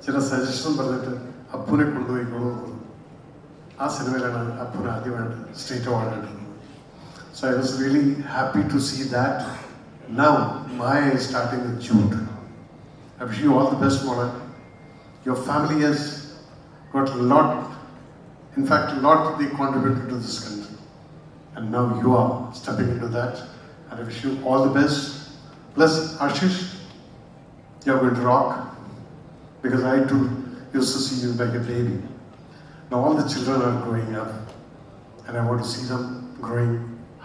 ചില സജഷൻ പറഞ്ഞിട്ട് അപ്പുനെ കൊണ്ടുപോയിക്കോളൂ. ആ സിനിമയിലാണ് അപ്പുനെ ആദ്യമായിട്ട് സ്റ്റേറ്റ് അവാർഡ് കിട്ടുന്നത്. So I was really happy to see that. Now Maya is starting with Jude. I wish you all the best, Mona. Your family has got a lot, in fact a lot they contributed to this country. And now you are stepping into that. And I wish you all the best. Plus Ashish, you are going to rock. Because I too used to see you like a baby. Now all the children are growing up. And I want to see them growing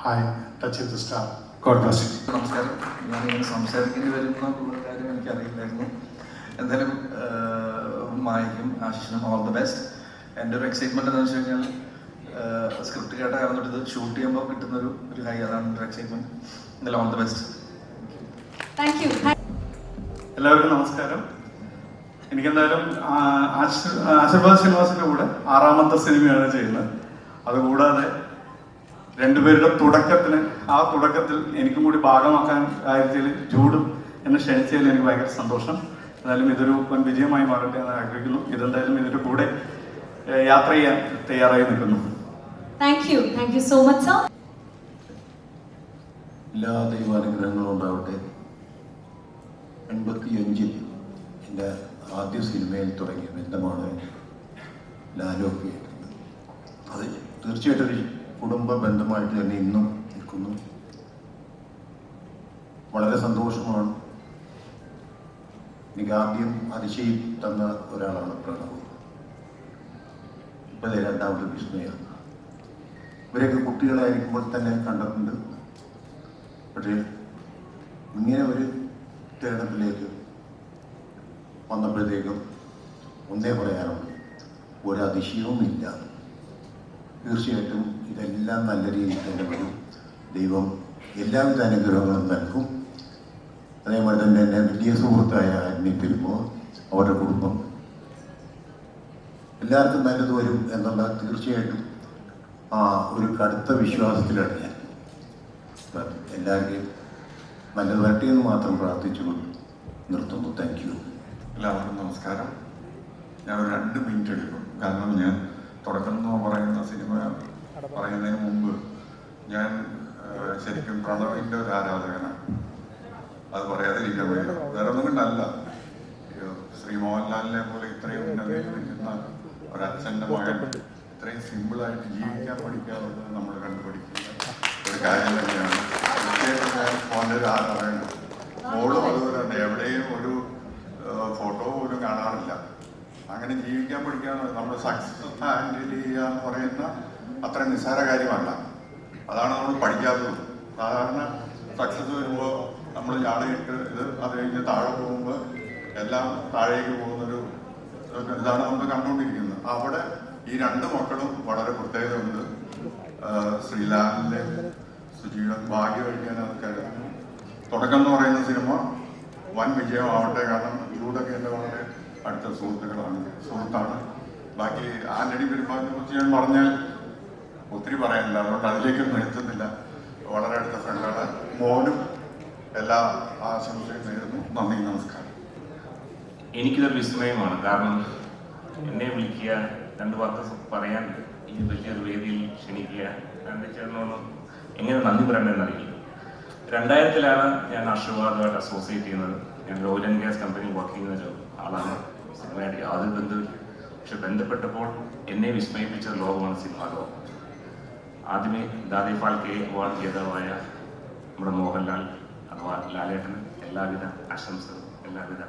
high, touching the star. God bless you. നമസ്കാരം. ഞാനിങ്ങനെ സംസാരിക്കേണ്ടി വരുന്ന കാര്യം എനിക്കറിയില്ലായിരുന്നു. എന്തായാലും മായയ്ക്കും ആശിഷിനും all the best. എൻ്റെ ഒരു excitement എന്താണെന്ന് വെച്ച് കഴിഞ്ഞാൽ സ്ക്രിപ്റ്റ് കേട്ട കാരണം തൊട്ട് ഇത് ഷൂട്ട് ചെയ്യുമ്പോൾ കിട്ടുന്നൊരു ഹൈ, അതാണ് എൻ്റെ എക്സൈറ്റ്മെൻറ്റ്. എന്തായാലും all the best. Thank you. എല്ലാവർക്കും നമസ്കാരം. എനിക്കെന്തായാലും ആശീർവാദ് സിനിമാസിൻ്റെ കൂടെ 6ാമത്തെ സിനിമയാണ് ചെയ്യുന്നത്. അതുകൂടാതെ രണ്ടുപേരുടെ തുടക്കത്തിൽ എനിക്കും കൂടി ഭാഗമാക്കാൻ കാര്യത്തിൽ ജൂഡും എന്നെ ക്ഷണിച്ചതിൽ എനിക്ക് ഭയങ്കര സന്തോഷം. എന്തായാലും ഇതൊരു വൻ വിജയമായി മാറട്ടെ എന്ന് ആഗ്രഹിക്കുന്നു. ഇതെന്തായാലും ഇതിൻ്റെ കൂടെ യാത്ര ചെയ്യാൻ തയ്യാറായി നിൽക്കുന്നു. Thank you so much sir. എല്ലാ ദൈവാനുഗ്രഹങ്ങളും ഉണ്ടാവട്ടെ. 85-ൽ എൻ്റെ ആദ്യ സിനിമയിൽ തുടങ്ങിയ ബന്ധമാണ് ലാലൊക്കെ. അത് തീർച്ചയായിട്ടും ഒരു കുടുംബ ബന്ധമായിട്ട് തന്നെ ഇന്നും നിൽക്കുന്നു. വളരെ സന്തോഷമാണ്. എനിക്ക് ആദ്യം അതിശയം തന്ന ഒരാളാണ് പ്രണവ്. ഇപ്പോഴേ രണ്ടാമത്തെ വിസ്മയാണ്. ഇവരൊക്കെ കുട്ടികളായിരിക്കുമ്പോൾ തന്നെ കണ്ടിട്ടുണ്ട്. പക്ഷേ ഇങ്ങനെ ഒരു തേടത്തിലേക്ക് വന്നപ്പോഴത്തേക്കും ഒന്നേ പറയാനുള്ളൂ, ഒരതിശയവുമില്ല. തീർച്ചയായിട്ടും ഇതെല്ലാം നല്ല രീതിയിൽ തന്നെ വരും. ദൈവം എല്ലാവിധ അനുഗ്രഹങ്ങളും നൽകും. അതേപോലെ തന്നെ എൻ്റെ വലിയ സുഹൃത്തായ ആന്റണി പെരുമ്പോൾ, അവരുടെ കുടുംബം, എല്ലാവർക്കും നല്ലത് വരും എന്നുള്ള തീർച്ചയായിട്ടും ഒരു കടുത്ത വിശ്വാസത്തിലാണ് ഞാൻ. എല്ലാവരുടെയും നല്ലത് വരട്ടെ എന്ന് മാത്രം പ്രാർത്ഥിച്ചുകൊണ്ട് നിർത്തുന്നു. Thank you. എല്ലാവർക്കും നമസ്കാരം. ഞാൻ ഒരു 2 മിനിറ്റ് എടുക്കും. കാരണം ഞാൻ തുടക്കം എന്ന് പറയുന്ന സിനിമ പറയുന്നതിന് മുമ്പ് ഞാൻ ശരിക്കും പ്രണവിൻ്റെ ഒരു ആരാധകനാണ്. അത് പറയാതിരിക്കാൻ വയ്യ. വേറെ ഒന്നും കൊണ്ടല്ല, ശ്രീ മോഹൻലാലിനെ പോലെ ഇത്രയും ഉന്നതിയിൽ നിൽക്കുന്ന ഒരച്ഛൻ്റെ മകൻ ഇത്രയും സിമ്പിളായിട്ട് ജീവിക്കാൻ പഠിക്കാറുള്ളത് നമ്മൾ കണ്ടുപിടിക്കുന്ന ഒരു കാര്യം തന്നെയാണ്. തീർച്ചയായിട്ടും ഞാൻ മോൻ്റെ ഒരു ആരാധകനാണ്. മോളും അതുപോലെ തന്നെ എവിടെയും ഒരു ഫോട്ടോ പോലും കാണാറില്ല. അങ്ങനെ ജീവിക്കാൻ പഠിക്കാൻ നമ്മൾ സക്സസ് ഹാൻഡിൽ ചെയ്യുക എന്ന് പറയുന്ന അത്ര നിസ്സാര കാര്യമല്ല. അതാണ് നമ്മൾ പഠിക്കാത്തത്. സാധാരണ സക്സസ് വരുമ്പോൾ നമ്മൾ ചാടയിട്ട് അത് കഴിഞ്ഞ് താഴെ പോകുമ്പോൾ എല്ലാം താഴേക്ക് പോകുന്നൊരു ഇതാണ് നമ്മൾ കണ്ടുകൊണ്ടിരിക്കുന്നത്. അവിടെ ഈ 2 മക്കളും വളരെ പ്രത്യേകതയുണ്ട്. ശ്രീലാലിൻ്റെ സുജിയുടെ ഭാഗ്യം കഴിക്കാൻ അത് കരുതുന്നു. തുടക്കം എന്ന് പറയുന്ന സിനിമ വൻ വിജയമാവട്ടെ. കാരണം ഇവരോടൊക്കെ എൻ്റെ വളരെ അടുത്ത സുഹൃത്താണ്. ബാക്കി ആന്റണി പെരുമാറിനെ കുറിച്ച് ഞാൻ പറഞ്ഞാൽ ഒത്തിരി പറയാനില്ല, അതുകൊണ്ട് അതിലേക്കൊന്നും എത്തുന്നില്ല. വളരെ അടുത്ത ഫ്രണ്ടാണ്. മോനും എല്ലാ ആശംസയും നേരുന്നു. നന്ദി, നമസ്കാരം. എനിക്കിതൊരു വിസ്മയമാണ്. കാരണം എന്നെ വിളിക്കുക, 2 വാക്ക് പറയാൻ ഈ വലിയൊരു വേദിയിൽ ക്ഷണിക്കുക, എൻ്റെ ചേട്ടനോടും എങ്ങനെ നന്ദി പറയണമെന്നറിയില്ല. 2000-ലാണ് ഞാൻ ആശീർവാദമായിട്ട് അസോസിയേറ്റ് ചെയ്യുന്നത്. ഞാൻ ഓയിൽ ആൻഡ് ഗ്യാസ് കമ്പനിയിൽ വർക്ക് ചെയ്യുന്ന ഒരു ആളാണ്. സിനിമയായിട്ട് യാതൊരു ബന്ധമില്ല. പക്ഷെ ബന്ധപ്പെട്ടപ്പോൾ എന്നെ വിസ്മയിപ്പിച്ച ലോകമാണ് സിനിമാ ലോകം. ആദ്യമേ ദാദി ഫാൽക്കെ അവാർഡ് ജേതാവായ നമ്മുടെ മോഹൻലാൽ അഥവാ ലാലേട്ടന് എല്ലാവിധ ആശംസകളും എല്ലാവിധ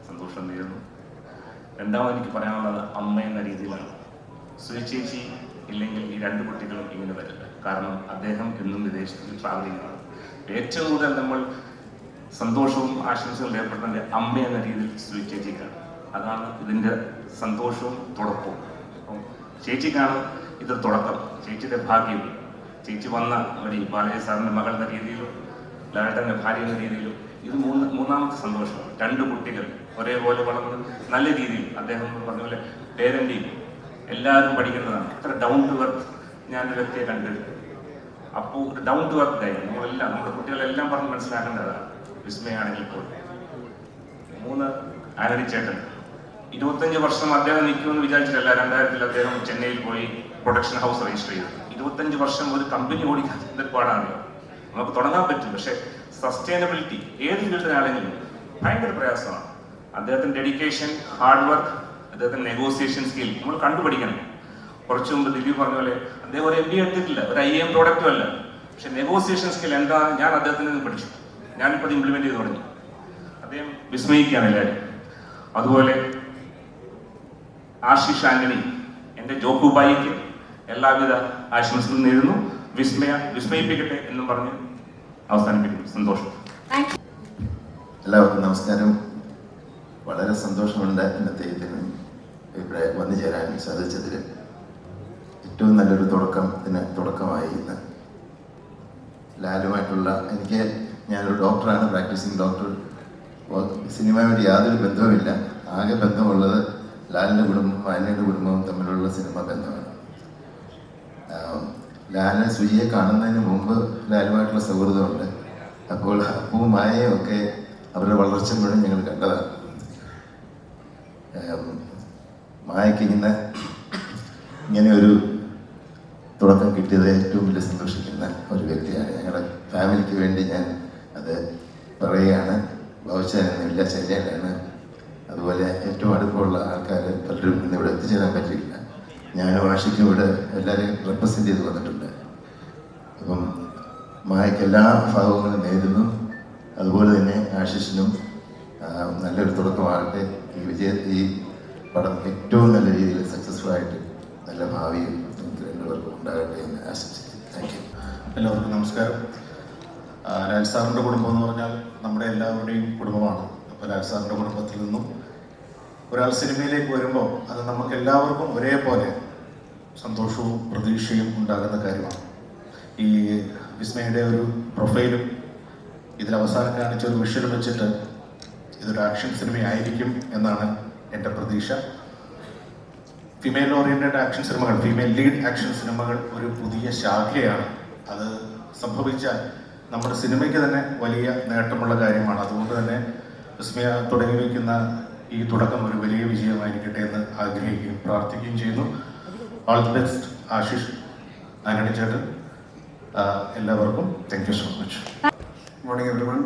സന്തോഷം നേരുന്നു. രണ്ടാമത് എനിക്ക് പറയാനുള്ളത് അമ്മ എന്ന രീതിയിലാണ്. സുചേച്ചി ഇല്ലെങ്കിൽ ഈ 2 കുട്ടികളും ഇങ്ങനെ വരില്ല. കാരണം അദ്ദേഹം എന്നും വിദേശത്ത് ട്രാവൽ ചെയ്യുന്നതാണ്. ഏറ്റവും കൂടുതൽ നമ്മൾ സന്തോഷവും ആശംസകളും ഏർപ്പെടുന്നത് അമ്മ എന്ന രീതിയിൽ സുചേച്ചിക്കാണ്. അതാണ് ഇതിൻ്റെ സന്തോഷവും തുടക്കവും. അപ്പം ചേച്ചിക്കാണ് ഇത് തുടക്കം. ചേച്ചിയുടെ ഭാഗ്യം, ചേച്ചി വന്ന വഴി ബാലയ്യ സാറിൻ്റെ മകൾ എന്ന രീതിയിലും ലാലേട്ടൻ്റെ ഭാര്യ എന്ന രീതിയിലും ഇത് മൂന്നാമത്തെ സന്തോഷം. 2 കുട്ടികൾ ഒരേപോലെ വളർന്ന് നല്ല രീതിയിൽ അദ്ദേഹം പറഞ്ഞ പോലെ പേരൻറ്റിങ് എല്ലാവരും പഠിക്കുന്നതാണ്. അത്ര ഡൗൺ ടു എർത്ത് ഞാനൊരു വ്യക്തിയെ കണ്ടിട്ടുണ്ട്. അപ്പോൾ ഡൗൺ ടു എർത്ത് ആയി നമ്മളെല്ലാം നമ്മുടെ കുട്ടികളെല്ലാം പറഞ്ഞ് മനസ്സിലാക്കേണ്ടതാണ്. വിസ്മയാണെങ്കിൽ ഇപ്പോൾ 3 ആന്റണി ചേട്ടൻ 25 വർഷം അദ്ദേഹം നിൽക്കുമെന്ന് വിചാരിച്ചിട്ടല്ല. 2000 അദ്ദേഹം ചെന്നൈയിൽ പോയി പ്രൊഡക്ഷൻ ഹൗസ് രജിസ്റ്റർ ചെയ്തു. 25 വർഷം ഒരു കമ്പനി ഓടിക്കാൻ പാടാണല്ലോ. നമുക്ക് തുടങ്ങാൻ പറ്റും, പക്ഷെ സസ്റ്റൈനബിലിറ്റി ഏത് ഫീൽഡിനാണെങ്കിലും ഭയങ്കര പ്രയാസമാണ്. അദ്ദേഹത്തിന്റെ ഡെഡിക്കേഷൻ, ഹാർഡ് വർക്ക്, അദ്ദേഹത്തിന്റെ നെഗോസിയേഷൻ സ്കിൽ നമ്മൾ കണ്ടുപിടിക്കണം. കുറച്ചു മുമ്പ് ദിലീപ് പറഞ്ഞ പോലെ അദ്ദേഹം ഒരു MBA എടുത്തിട്ടില്ല, ഒരു IAM പ്രോഡക്റ്റും അല്ല. പക്ഷെ നെഗോസിയേഷൻ സ്കിൽ എന്താണ് ഞാൻ അദ്ദേഹത്തിൽ നിന്ന് പഠിച്ചു. ഞാനിപ്പോൾ അത് ഇംപ്ലിമെന്റ് ചെയ്ത് തുടങ്ങി. അദ്ദേഹം വിസ്മയിക്കുകയാണ് എല്ലാവരും. അതുപോലെ ആശിഷ് ആന്റണി, എൻ്റെ ജോക്കുബായിക്ക് എല്ലാവിധ ആശംസകളും നേരുന്നു. വിസ്മയിപ്പിക്കട്ടെ എന്നും പറഞ്ഞ് അവസാനിപ്പിക്കുന്നു. സന്തോഷം. എല്ലാവർക്കും നമസ്കാരം. വളരെ സന്തോഷമുണ്ട് ഇന്നത്തെ ഇതിന് ഇവിടെ വന്നു ചേരാൻ സാധിച്ചതിൽ. ഏറ്റവും നല്ലൊരു തുടക്കമായി ഇന്ന് ലാലുമായിട്ടുള്ള ഞാനൊരു ഡോക്ടറാണ്, പ്രാക്ടീസിങ് ഡോക്ടർ. സിനിമയുമായിട്ട് യാതൊരു ബന്ധവുമില്ല. ആകെ ബന്ധമുള്ളത് ലാലിൻ്റെ കുടുംബവും ആന്റണിയുടെ കുടുംബവും തമ്മിലുള്ള സിനിമ ബന്ധമാണ്. ലാലിനെ സുജിയെ കാണുന്നതിന് മുമ്പ് ലാലുമായിട്ടുള്ള സൗഹൃദമുണ്ട്. അപ്പോൾ അപ്പവും മായയും ഒക്കെ അവരുടെ വളർച്ച മുഴുവൻ ഞങ്ങൾ കണ്ടതാണ്. മായയ്ക്ക് ഇങ്ങനെ ഒരു തുടക്കം കിട്ടിയത് ഏറ്റവും വലിയ സന്തോഷിക്കുന്ന ഒരു വ്യക്തിയാണ്. ഞങ്ങളുടെ ഫാമിലിക്ക് വേണ്ടി ഞാൻ അത് പറയുകയാണ്. ഭവിച്ചാനൊന്നുമില്ല, ശരിയാണ്. അതുപോലെ ഏറ്റവും അടുപ്പമുള്ള ആൾക്കാർ പലരും ഇന്ന് ഇവിടെ എത്തിച്ചേരാൻ പറ്റിയില്ല. ഞാനും ആഷിക്കും ഇവിടെ എല്ലാവരെയും റെപ്രസെൻ്റ് ചെയ്ത് വന്നിട്ടുണ്ട്. അപ്പം മായയ്ക്ക് എല്ലാ ഭാഗങ്ങളും നേരുന്നു. അതുപോലെ തന്നെ ആശിഷിനും നല്ലൊരു തുടക്കമാകട്ടെ. ഈ പടം ഏറ്റവും നല്ല രീതിയിൽ സക്സസ്ഫുൾ ആയിട്ട് നല്ല ഭാവിയും നമുക്ക് രണ്ടുപേർക്കും ഉണ്ടാകട്ടെ എന്ന് ആശംസിക്കുന്നു. Thank you. എല്ലാവർക്കും നമസ്കാരം. ലാൽ സാറിൻ്റെ കുടുംബം എന്ന് പറഞ്ഞാൽ നമ്മുടെ എല്ലാവരുടെയും കുടുംബമാണ്. അപ്പോൾ ലാൽ സാറിൻ്റെ കുടുംബത്തിൽ നിന്നും ഒരാൾ സിനിമയിലേക്ക് വരുമ്പോൾ അത് നമുക്ക് എല്ലാവർക്കും ഒരേപോലെ സന്തോഷവും പ്രതീക്ഷയും ഉണ്ടാകുന്ന കാര്യമാണ്. ഈ വിസ്മയുടെ ഒരു പ്രൊഫൈലും ഇതിൽ അവസാനം കാണിച്ച ഒരു വിഷ്വലും വെച്ചിട്ട് ഇതൊരു ആക്ഷൻ സിനിമയായിരിക്കും എന്നാണ് എൻ്റെ പ്രതീക്ഷ. ഫീമെയിൽ ഓറിയൻറ്റഡ് ആക്ഷൻ സിനിമകൾ, ഫീമെയിൽ ലീഡ് ആക്ഷൻ സിനിമകൾ ഒരു പുതിയ ശാഖയാണ്. അത് സംഭവിച്ചാൽ നമ്മുടെ സിനിമയ്ക്ക് തന്നെ വലിയ നേട്ടമുള്ള കാര്യമാണ്. അതുകൊണ്ട് തന്നെ വിസ്മയ തുടങ്ങി വയ്ക്കുന്ന ഈ തുടക്കം ഒരു വലിയ വിജയമായിരിക്കട്ടെ എന്ന് ആഗ്രഹിക്കുകയും പ്രാർത്ഥിക്കുകയും ചെയ്യുന്നു. All the best Ashish, Antony ചേട്ടൻ, എല്ലാവർക്കും thank you so much. Morning everyone.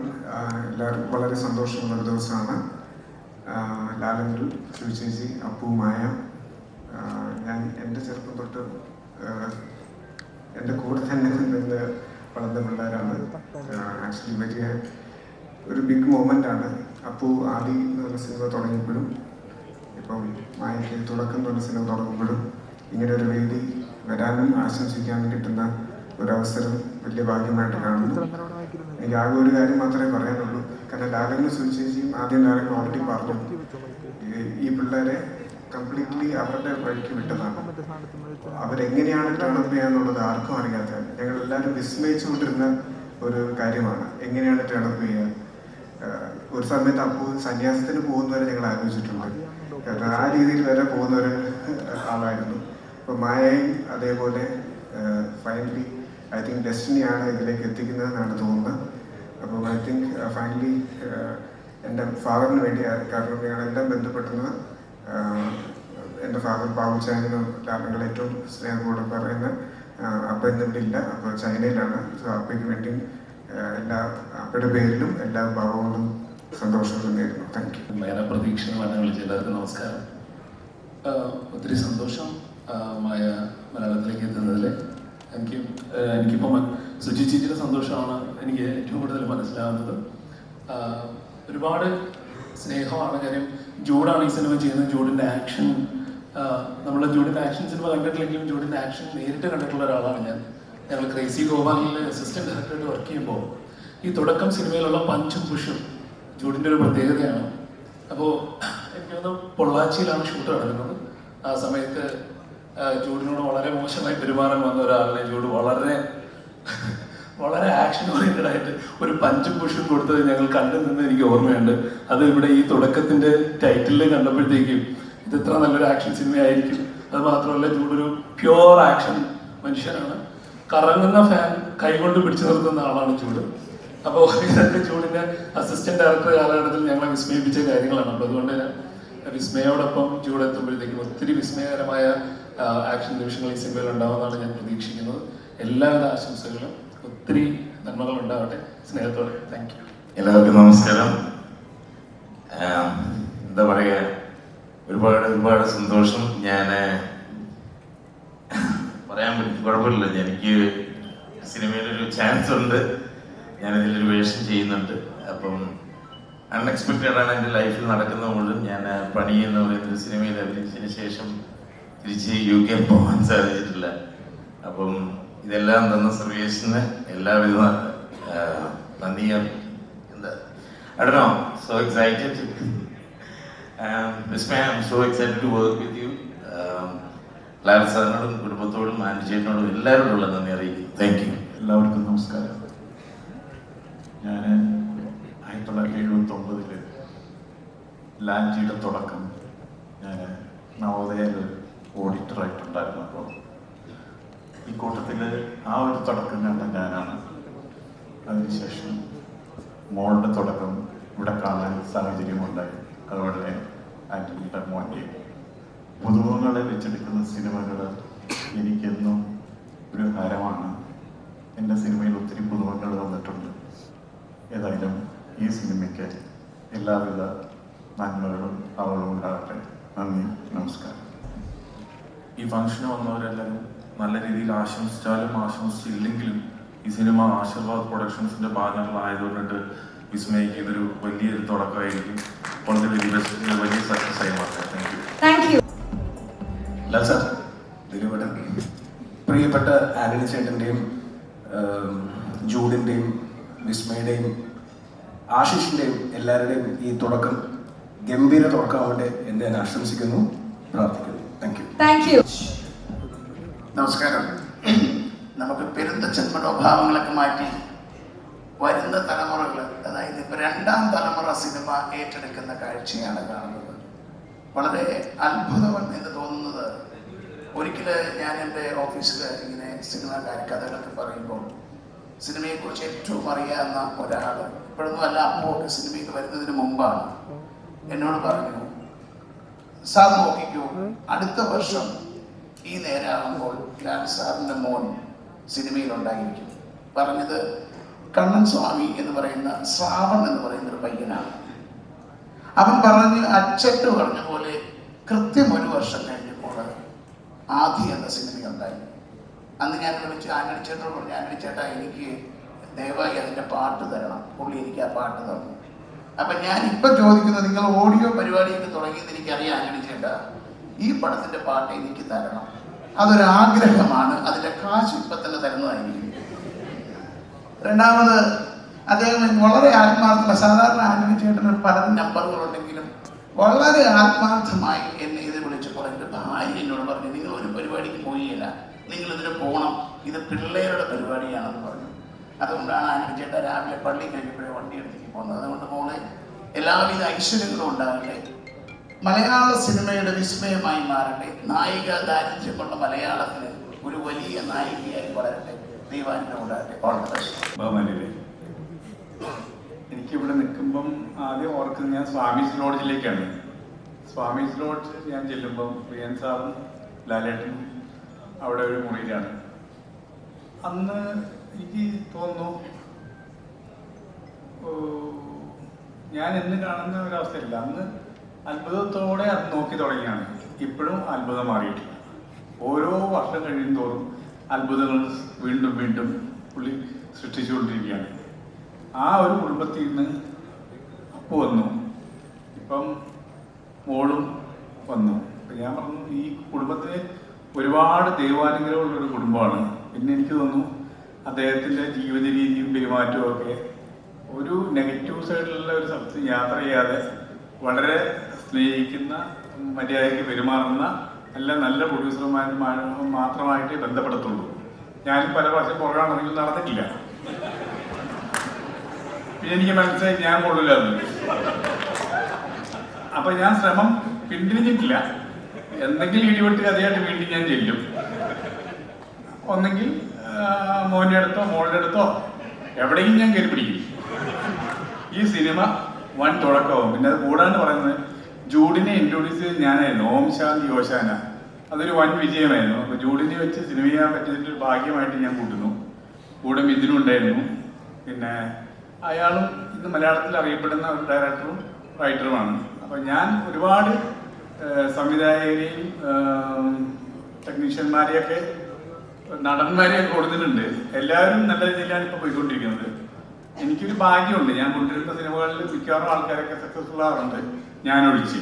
എല്ലാവർക്കും വളരെ സന്തോഷമുള്ള ഒരു ദിവസമാണ്. ലാലങ്കൽ, സുചേച്ചി, അപ്പു, മായ, ഞാൻ എൻ്റെ ചെറുപ്പം തൊട്ട് എൻ്റെ കൂടെ തന്നെ നിന്ന് വളർന്ന പിള്ളേരാണ്. ആക്ച്വലി വലിയ ഒരു ബിഗ് മൊമെൻ്റ് ആണ്. അപ്പു ആദി എന്ന് പറഞ്ഞ സിനിമ തുടങ്ങിയപ്പോഴും ഇപ്പം മായയ്ക്ക് തുടക്കം എന്ന് പറഞ്ഞ സിനിമ തുടങ്ങുമ്പോഴും ഇങ്ങനെ ഒരു വേദി വരാനും ആശംസിക്കാനും കിട്ടുന്ന ഒരവസരം വലിയ ഭാഗ്യമായിട്ട് കാണുന്നു. എനിക്ക് ആകെ ഒരു കാര്യം മാത്രമേ പറയാനുള്ളൂ. കാരണം ലാലനും സുചേച്ചിയും ആദ്യം ലാലനും ഓൾറെഡി പറഞ്ഞു, ഈ പിള്ളേരെ കംപ്ലീറ്റ്ലി അവരുടെ വഴിക്ക് വിട്ടതാണ്. അവരെങ്ങനെയാണ് ടേണപ്പ് ചെയ്യാന്നുള്ളത് ആർക്കും അറിയാത്ത, ഞങ്ങൾ എല്ലാവരും വിസ്മയിച്ചുകൊണ്ടിരുന്ന ഒരു കാര്യമാണ് എങ്ങനെയാണ് ടേണപ്പ് ചെയ്യുക. ഒരു സമയത്ത് അപ്പോൾ സന്യാസത്തിന് പോകുന്നവരെ ഞങ്ങൾ ആലോചിച്ചിട്ടുണ്ട്. കാരണം ആ രീതിയിൽ വരെ പോകുന്ന ഒരു ആളായിരുന്നു. അപ്പോൾ മായയും അതേപോലെ ഫൈനലി ഐ തിങ്ക് ഡെസ്റ്റിനിയാണ് ഇതിലേക്ക് എത്തിക്കുന്നതെന്നാണ് തോന്നുന്നത്. അപ്പോൾ ഐ തിങ്ക് ഫൈനലി എൻ്റെ ഫാദറിന് വേണ്ടി, കാരണം ഞങ്ങളെല്ലാം ബന്ധപ്പെടുന്നത് എൻ്റെ ഫാദർ ബാബുചായനും ഞങ്ങൾ ഏറ്റവും സ്നേഹത്തോടെ പറയുന്ന അപ്പ ഇന്നിവിടെ ഇല്ല, അപ്പോൾ ചൈനയിലാണ്. സോ അപ്പയ്ക്ക് വേണ്ടി അപ്പയുടെ പേരിലും എല്ലാ ഭാവങ്ങളും സന്തോഷവും നേരുന്നു. Thank you. മേന പ്രതീക്ഷകളാണ് വിളിച്ചത്. എല്ലാവർക്കും നമസ്കാരം. ഒത്തിരി സന്തോഷം മായ മലയാളത്തിലേക്ക് എത്തുന്നതിൽ. എനിക്കിപ്പോൾ സുചി ചേച്ചിയുടെ സന്തോഷമാണ് എനിക്ക് ഏറ്റവും കൂടുതൽ മനസ്സിലാവുന്നത്. ഒരുപാട് സ്നേഹമാണ്. കാര്യം ജൂഡാണ് ഈ സിനിമ ചെയ്യുന്നത്. ജൂഡിൻ്റെ ആക്ഷൻ, നമ്മൾ ജൂഡിൻ്റെ ആക്ഷൻ സിനിമ കണ്ടിട്ടില്ലെങ്കിലും ജൂഡിൻ്റെ ആക്ഷൻ നേരിട്ട് കണ്ടിട്ടുള്ള ഒരാളാണ് ഞാൻ. ഞങ്ങൾ ക്രേസി ഗോപാലിൽ അസിസ്റ്റന്റ് ഡയറക്ടറായിട്ട് വർക്ക് ചെയ്യുമ്പോൾ ഈ തുടക്കം സിനിമയിലുള്ള പഞ്ചും പുഷും ജൂഡിൻ്റെ ഒരു പ്രത്യേകതയാണ്. അപ്പോൾ എനിക്കൊന്ന് പൊള്ളാച്ചിയിലാണ് ഷൂട്ട് നടക്കുന്നത്. ആ സമയത്ത് ജൂഡിനോട് വളരെ മോശമായി പെരുമാറാൻ വന്ന ഒരാളിനെ ജൂഡ് വളരെ വളരെ ആക്ഷൻ ഓറിയന്റഡ് ആയിട്ട് ഒരു പഞ്ചും പുഷും കൊടുത്തത് ഞങ്ങൾ കണ്ടു നിന്ന് എനിക്ക് ഓർമ്മയുണ്ട്. അത് ഇവിടെ ഈ തുടക്കത്തിന്റെ ടൈറ്റിൽ കണ്ടപ്പോഴത്തേക്കും ഇത് ഇത്ര നല്ലൊരു ആക്ഷൻ സിനിമയായിരിക്കും. അത് മാത്രമല്ല, ജൂഡൊരു പ്യുവർ ആക്ഷൻ മനുഷ്യനാണ്. കറങ്ങുന്ന ഫാൻ കൈകൊണ്ട് പിടിച്ചു നിർത്തുന്ന ആളാണ് ജൂഡ്. അപ്പോൾ ഇതൊക്കെ ജൂഡിന്റെ അസിസ്റ്റന്റ് ഡയറക്ടർ കാലഘട്ടത്തിൽ ഞങ്ങളെ വിസ്മയിപ്പിച്ച കാര്യങ്ങളാണ്. അപ്പോൾ അതുകൊണ്ട് തന്നെ വിസ്മയോടൊപ്പം ജൂഡ് എത്തുമ്പോഴത്തേക്കും ഒത്തിരി വിസ്മയകരമായ ആക്ഷൻ നിമിഷങ്ങൾ ഈ സിനിമയിൽ ഉണ്ടാവുമെന്നാണ് ഞാൻ പ്രതീക്ഷിക്കുന്നത്. എല്ലാവിധ ആശംസകളും, ഒത്തിരി നന്മകൾ ഉണ്ടാവട്ടെ. സ്നേഹത്തോടെ താങ്ക് യു. എല്ലാവർക്കും നമസ്കാരം. എന്താ പറയുക, ഒരുപാട് സന്തോഷം. ഞാൻ പറയാൻ പറ്റും, കുഴപ്പമില്ല. എനിക്ക് സിനിമയിലൊരു ചാൻസ് ഉണ്ട്, ഞാനിതിലൊരു വേഷം ചെയ്യുന്നുണ്ട്. അപ്പം അൺഎക്സ്പെക്റ്റഡ് ആണ് എൻ്റെ ലൈഫിൽ നടക്കുന്നത് മുഴുവൻ. ഞാൻ പണി എന്ന് പറയുന്നൊരു സിനിമയിൽ അഭിനയിച്ചതിന് ശേഷം തിരിച്ച് UK പോകാൻ സാധിച്ചിട്ടില്ല. അപ്പം ഇതെല്ലാം തന്ന സർവീസിന് എല്ലാവിധ നന്ദി. എന്താ I don't know, so excited. Vismaya, I'm so excited to work with you. Lal സാറിനോടും കുടുംബത്തോടും ആൻറ്റി ചേട്ടനോടും എല്ലാവരോടുള്ള നന്ദി അറിയിക്കും. Thank you. എല്ലാവർക്കും നമസ്കാരം. ഞാൻ 1979 ലാൻജിയുടെ തുടക്കം ഞാൻ നവോദയയിൽ ഓഡിറ്ററായിട്ടുണ്ടായിരുന്നു. അപ്പോൾ ഈ കൂട്ടത്തിൽ ആ ഒരു തുടക്കം കണ്ട ഞാനാണ്. അതിനുശേഷം മോളുടെ തുടക്കം ഇവിടെ കാണാൻ സാഹചര്യമുണ്ടായി. അതുപോലെ ആൻ്റണിയുടെ മോൻ്റെയും പുതുമുഖങ്ങളെ വെച്ചെടുക്കുന്ന സിനിമകൾ എനിക്കെന്നും ഒരു ഹരമാണ്. എൻ്റെ സിനിമയിൽ ഒത്തിരി പുതുമുഖങ്ങൾ വന്നിട്ടുണ്ട്. ഏതായാലും ഈ സിനിമയ്ക്ക് എല്ലാവിധ നന്മകളും അവളും ഉണ്ടാകട്ടെ. നന്ദി, നമസ്കാരം. ഈ ഫംഗ്ഷന് വന്നവരെല്ലാവരും നല്ല രീതിയിൽ ആശംസിച്ചാലും ആശംസിച്ചില്ലെങ്കിലും ഈ സിനിമ ആശീർവാദ് പ്രൊഡക്ഷൻസിന്റെ ബാനറിലായതുകൊണ്ടിട്ട് വിസ്മയിക്ക് ഇതൊരു വലിയൊരു തുടക്കമായിരിക്കും. വളരെ വലിയ സക്സസ് ആയി മാറട്ടെ. Thank you. ലാൽ സാർ, ദിലീപേട്ടൻ, പ്രിയപ്പെട്ട ആന്റണി ചേട്ടൻ്റെയും ജൂഡിൻ്റെയും വിസ്മയുടെയും ആശിഷിൻ്റെയും എല്ലാവരുടെയും ഈ തുടക്കം ഗംഭീര തുടക്കമാവട്ടെ എന്ന് ഞാൻ ആശംസിക്കുന്നു, പ്രാർത്ഥിക്കുന്നു. Thank you. Thank you. നമസ്കാരം. നമുക്ക് പെരുന്തച്ഛൻ മനോഭാവങ്ങളൊക്കെ മാറ്റി വരുന്ന തലമുറകൾ, അതായത് ഇപ്പൊ 2ാം തലമുറ സിനിമ ഏറ്റെടുക്കുന്ന കാഴ്ചയാണ് കാണുന്നത്. വളരെ അത്ഭുതം എന്ന് തോന്നുന്നത്, ഒരിക്കല് ഞാൻ എൻ്റെ ഓഫീസിൽ ഇങ്ങനെ സിനിമാക്കാർ കഥകളൊക്കെ പറയുമ്പോൾ സിനിമയെക്കുറിച്ച് ഏറ്റവും അറിയാവുന്ന ഒരാൾ, ഇപ്പോഴൊന്നും അല്ല, അപ്പോൾ സിനിമയിൽ വരുന്നതിന് മുമ്പാണ്, എന്നോട് പറഞ്ഞു, സാർ നോക്കിക്കൂ, അടുത്ത വർഷം ഈ നേരാകുമ്പോൾ ലാൽ സാറിൻ്റെ മോൻ സിനിമയിലുണ്ടായിരിക്കും. പറഞ്ഞത് കണ്ണൻ സ്വാമി എന്ന് പറയുന്ന ശ്രാവൺ എന്ന് പറയുന്ന ഒരു പയ്യനാണ്. അവൻ പറഞ്ഞ് അച്ചട്ട് പറഞ്ഞ പോലെ കൃത്യം 1 വർഷം കഴിഞ്ഞപ്പോൾ ആദി എന്ന സിനിമയുണ്ടായി. അന്ന് ഞാൻ വിളിച്ച് ആന്റണി ചേട്ടനോട് പറഞ്ഞു, ആന്റണി ചേട്ടാ, എനിക്ക് ദയവായി അതിൻ്റെ പാട്ട് തരണം. പുള്ളി എനിക്ക് ആ പാട്ട് തന്നു. അപ്പം ഞാൻ ഇപ്പം ചോദിക്കുന്നത്, നിങ്ങൾ ഓഡിയോ പരിപാടിയൊക്കെ തുടങ്ങിയെന്ന് എനിക്കറിയാം ആന്റണി ചേട്ടാ, ഈ പടത്തിൻ്റെ പാട്ട് എനിക്ക് തരണം. അതൊരാഗ്രഹമാണ്, അതിൻ്റെ കാശ് ഇപ്പം തന്നെ തരുന്നതായിരിക്കും. രണ്ടാമത്, അദ്ദേഹം വളരെ ആത്മാർത്ഥ, സാധാരണ ആന്റണി ചേട്ടന് പല നമ്പറുകളുണ്ടെങ്കിലും വളരെ ആത്മാർത്ഥമായി എന്നെ ഇത് വിളിച്ചപ്പോൾ എൻ്റെ ഭാര്യ എന്നോട് പറഞ്ഞു, നിങ്ങൾ ഒരു പരിപാടിക്ക് പോയില്ല, നിങ്ങളിതിന് പോകണം, ഇത് പിള്ളേരുടെ പരിപാടിയാണെന്ന് പറഞ്ഞു. അതുകൊണ്ടാണ് ആന്റണി ചേട്ടൻ രാവിലെ പള്ളി കഴിഞ്ഞപ്പോഴേ വണ്ടി എടുത്തേക്ക് പോകുന്നത്. അതുകൊണ്ട് മോളെ, എല്ലാവിധ ഐശ്വര്യങ്ങളും ഉണ്ടാകട്ടെ, മലയാള സിനിമയുടെ വിസ്മയമായി മാറട്ടെ, നായിക ദാരിദ്ര്യം കൊണ്ട മലയാളത്തിന് ഒരു വലിയ നായികയായി വളരട്ടെ, ദൈവാനുഗ്രഹം ഉണ്ടാകട്ടെ. All the best. ബഹുമാനിയല്ലേ, എനിക്കിവിടെ നിൽക്കുമ്പം ആദ്യം ഓർക്കുന്നത് ഞാൻ സ്വാമീസ് ലോഡ്ജിലേക്കാണ്. സ്വാമീസ് ലോഡ്ജ് ഞാൻ ചെല്ലുമ്പം പ്രിയൻ സാറും ലാലേട്ടനും അവിടെ ഒരു മുറിയിലാണ്. അന്ന് എനിക്ക് തോന്നുന്നു ഞാൻ എന്ന് കാണുന്ന ഒരവസ്ഥയില്ല. അന്ന് അത്ഭുതത്തോടെ അത് നോക്കി തുടങ്ങിയാണ്. ഇപ്പോഴും അത്ഭുതം മാറിയിട്ടില്ല. ഓരോ വർഷം കഴിയും തോറും അത്ഭുതങ്ങൾ വീണ്ടും വീണ്ടും പുള്ളി സൃഷ്ടിച്ചുകൊണ്ടിരിക്കുകയാണ്. ആ ഒരു കുടുംബത്തിൽ നിന്ന് അപ്പു വന്നു, ഇപ്പം മോളും വന്നു. അപ്പം ഞാൻ പറഞ്ഞു, ഈ കുടുംബത്തിന് ഒരുപാട് ദൈവാനുഗ്രഹമുള്ളൊരു കുടുംബമാണ്. പിന്നെ എനിക്ക് തോന്നുന്നു അദ്ദേഹത്തിൻ്റെ ജീവിത രീതിയും പെരുമാറ്റവും ഒക്കെ ഒരു നെഗറ്റീവ് സൈഡിലുള്ള ഒരു സ്ഥലത്ത് യാത്ര ചെയ്യാതെ വളരെ സ്നേഹിക്കുന്ന, മര്യാദയ്ക്ക് പെരുമാറുന്ന നല്ല പ്രൊഡ്യൂസർമാർ മാത്രമായിട്ട് ബന്ധപ്പെടുത്തുള്ളൂ. ഞാൻ പല പ്രാവശ്യം പുറകാണെങ്കിലും നടന്നിട്ടില്ല. പിന്നെ എനിക്ക് മനസ്സിലായി ഞാൻ കൊള്ളില്ലാന്ന്. അപ്പൊ ഞാൻ ശ്രമം പിന്തിരിഞ്ഞിട്ടില്ല. എന്തെങ്കിലും ഇടിവെട്ട് കഥയായിട്ട് വീണ്ടും ഞാൻ ചെല്ലും. ഒന്നെങ്കിൽ മോൻ്റെ അടുത്തോ മോളുടെ അടുത്തോ എവിടെയും ഞാൻ കയറി പിടിക്കും. ഈ സിനിമ വൻ തുടക്കമാവും. പിന്നെ അത് കൂടാണ്ട് പറയുന്നത് ജൂഡിനെ ഇൻട്രൊഡ്യൂസ് ചെയ്ത് ഞാനായിരുന്നു. ഓം ശാന്തി ഓശാന. അതൊരു വൻ വിജയമായിരുന്നു. അപ്പോൾ ജൂഡിനെ വെച്ച് സിനിമ ചെയ്യാൻ പറ്റിയതിൻ്റെ ഒരു ഭാഗ്യമായിട്ട് ഞാൻ കൂട്ടുന്നു. കൂടെ മിഥുനും ഉണ്ടായിരുന്നു. പിന്നെ അയാളും ഇന്ന് മലയാളത്തിൽ അറിയപ്പെടുന്ന ഒരു ഡയറക്ടറും റൈറ്ററുമാണ്. അപ്പോൾ ഞാൻ ഒരുപാട് സംവിധായകരെയും ടെക്നീഷ്യന്മാരെയൊക്കെ നടന്മാരെയൊക്കെ കൊടുത്തിട്ടുണ്ട്. എല്ലാവരും നല്ല രീതിയിലാണ് ഇപ്പോൾ പോയിക്കൊണ്ടിരിക്കുന്നത്. എനിക്കൊരു ഭാഗ്യമുണ്ട്. ഞാൻ കൊണ്ടുവരുന്ന സിനിമകളിൽ മിക്കവാറും ആൾക്കാരൊക്കെ സക്സസ്ഫുൾ ആവാറുണ്ട്, ഞാൻ ഒഴിച്ച്.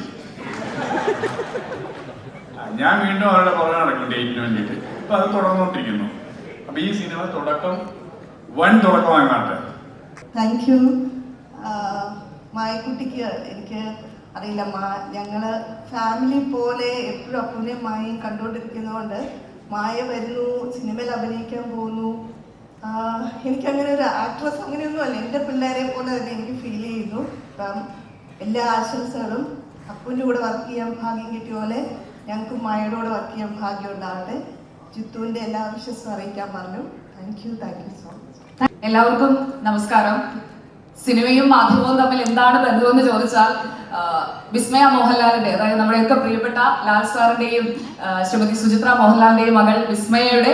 ഞാൻ വീണ്ടും അവരുടെ പുറകെ നടക്കും ഡേറ്റിന് വേണ്ടിയിട്ട്. ഇപ്പം അത് തുടർന്നുകൊണ്ടിരിക്കുന്നു. അപ്പം ഈ സിനിമ തുടക്കം വൻ തുടക്കമായി മാറട്ടെ. Thank U. മായക്കുട്ടിക്ക് എനിക്ക് അറിയില്ല, ഞങ്ങൾ ഫാമിലി പോലെ എപ്പോഴും അപ്പൂനെയും മായയും കണ്ടുകൊണ്ടിരിക്കുന്നതുകൊണ്ട് മായ വരുന്നു, സിനിമയിൽ അഭിനയിക്കാൻ പോകുന്നു. എനിക്കങ്ങനെ ഒരു ആക്ട്രസ് അങ്ങനെയൊന്നും അല്ല, എൻ്റെ പിള്ളേരെ പോലെ തന്നെ എനിക്ക് ഫീൽ ചെയ്യുന്നു. അപ്പം എല്ലാ ആശംസകളും. അപ്പൂൻ്റെ കൂടെ വർക്ക് ചെയ്യാൻ ഭാഗ്യം കിട്ടിയ പോലെ ഞങ്ങൾക്ക് മായയുടെ കൂടെ വർക്ക് ചെയ്യാൻ ഭാഗ്യം ഉണ്ടാവട്ടെ. ജിത്തുവിൻ്റെ എല്ലാ വിശ്വസും അറിയിക്കാൻ പറഞ്ഞു. Thank you so much. എല്ലാവർക്കും നമസ്കാരം. സിനിമയും മാധ്യമവും തമ്മിൽ എന്താണ് ബന്ധമെന്ന് ചോദിച്ചാൽ വിസ്മയ മോഹൻലാലിന്റെ, അതായത് നമ്മുടെയൊക്കെ പ്രിയപ്പെട്ട ലാൽ സാറിന്റെയും ശ്രീമതി സുചിത്ര മോഹൻലാലിന്റെയും മകൾ വിസ്മയയുടെ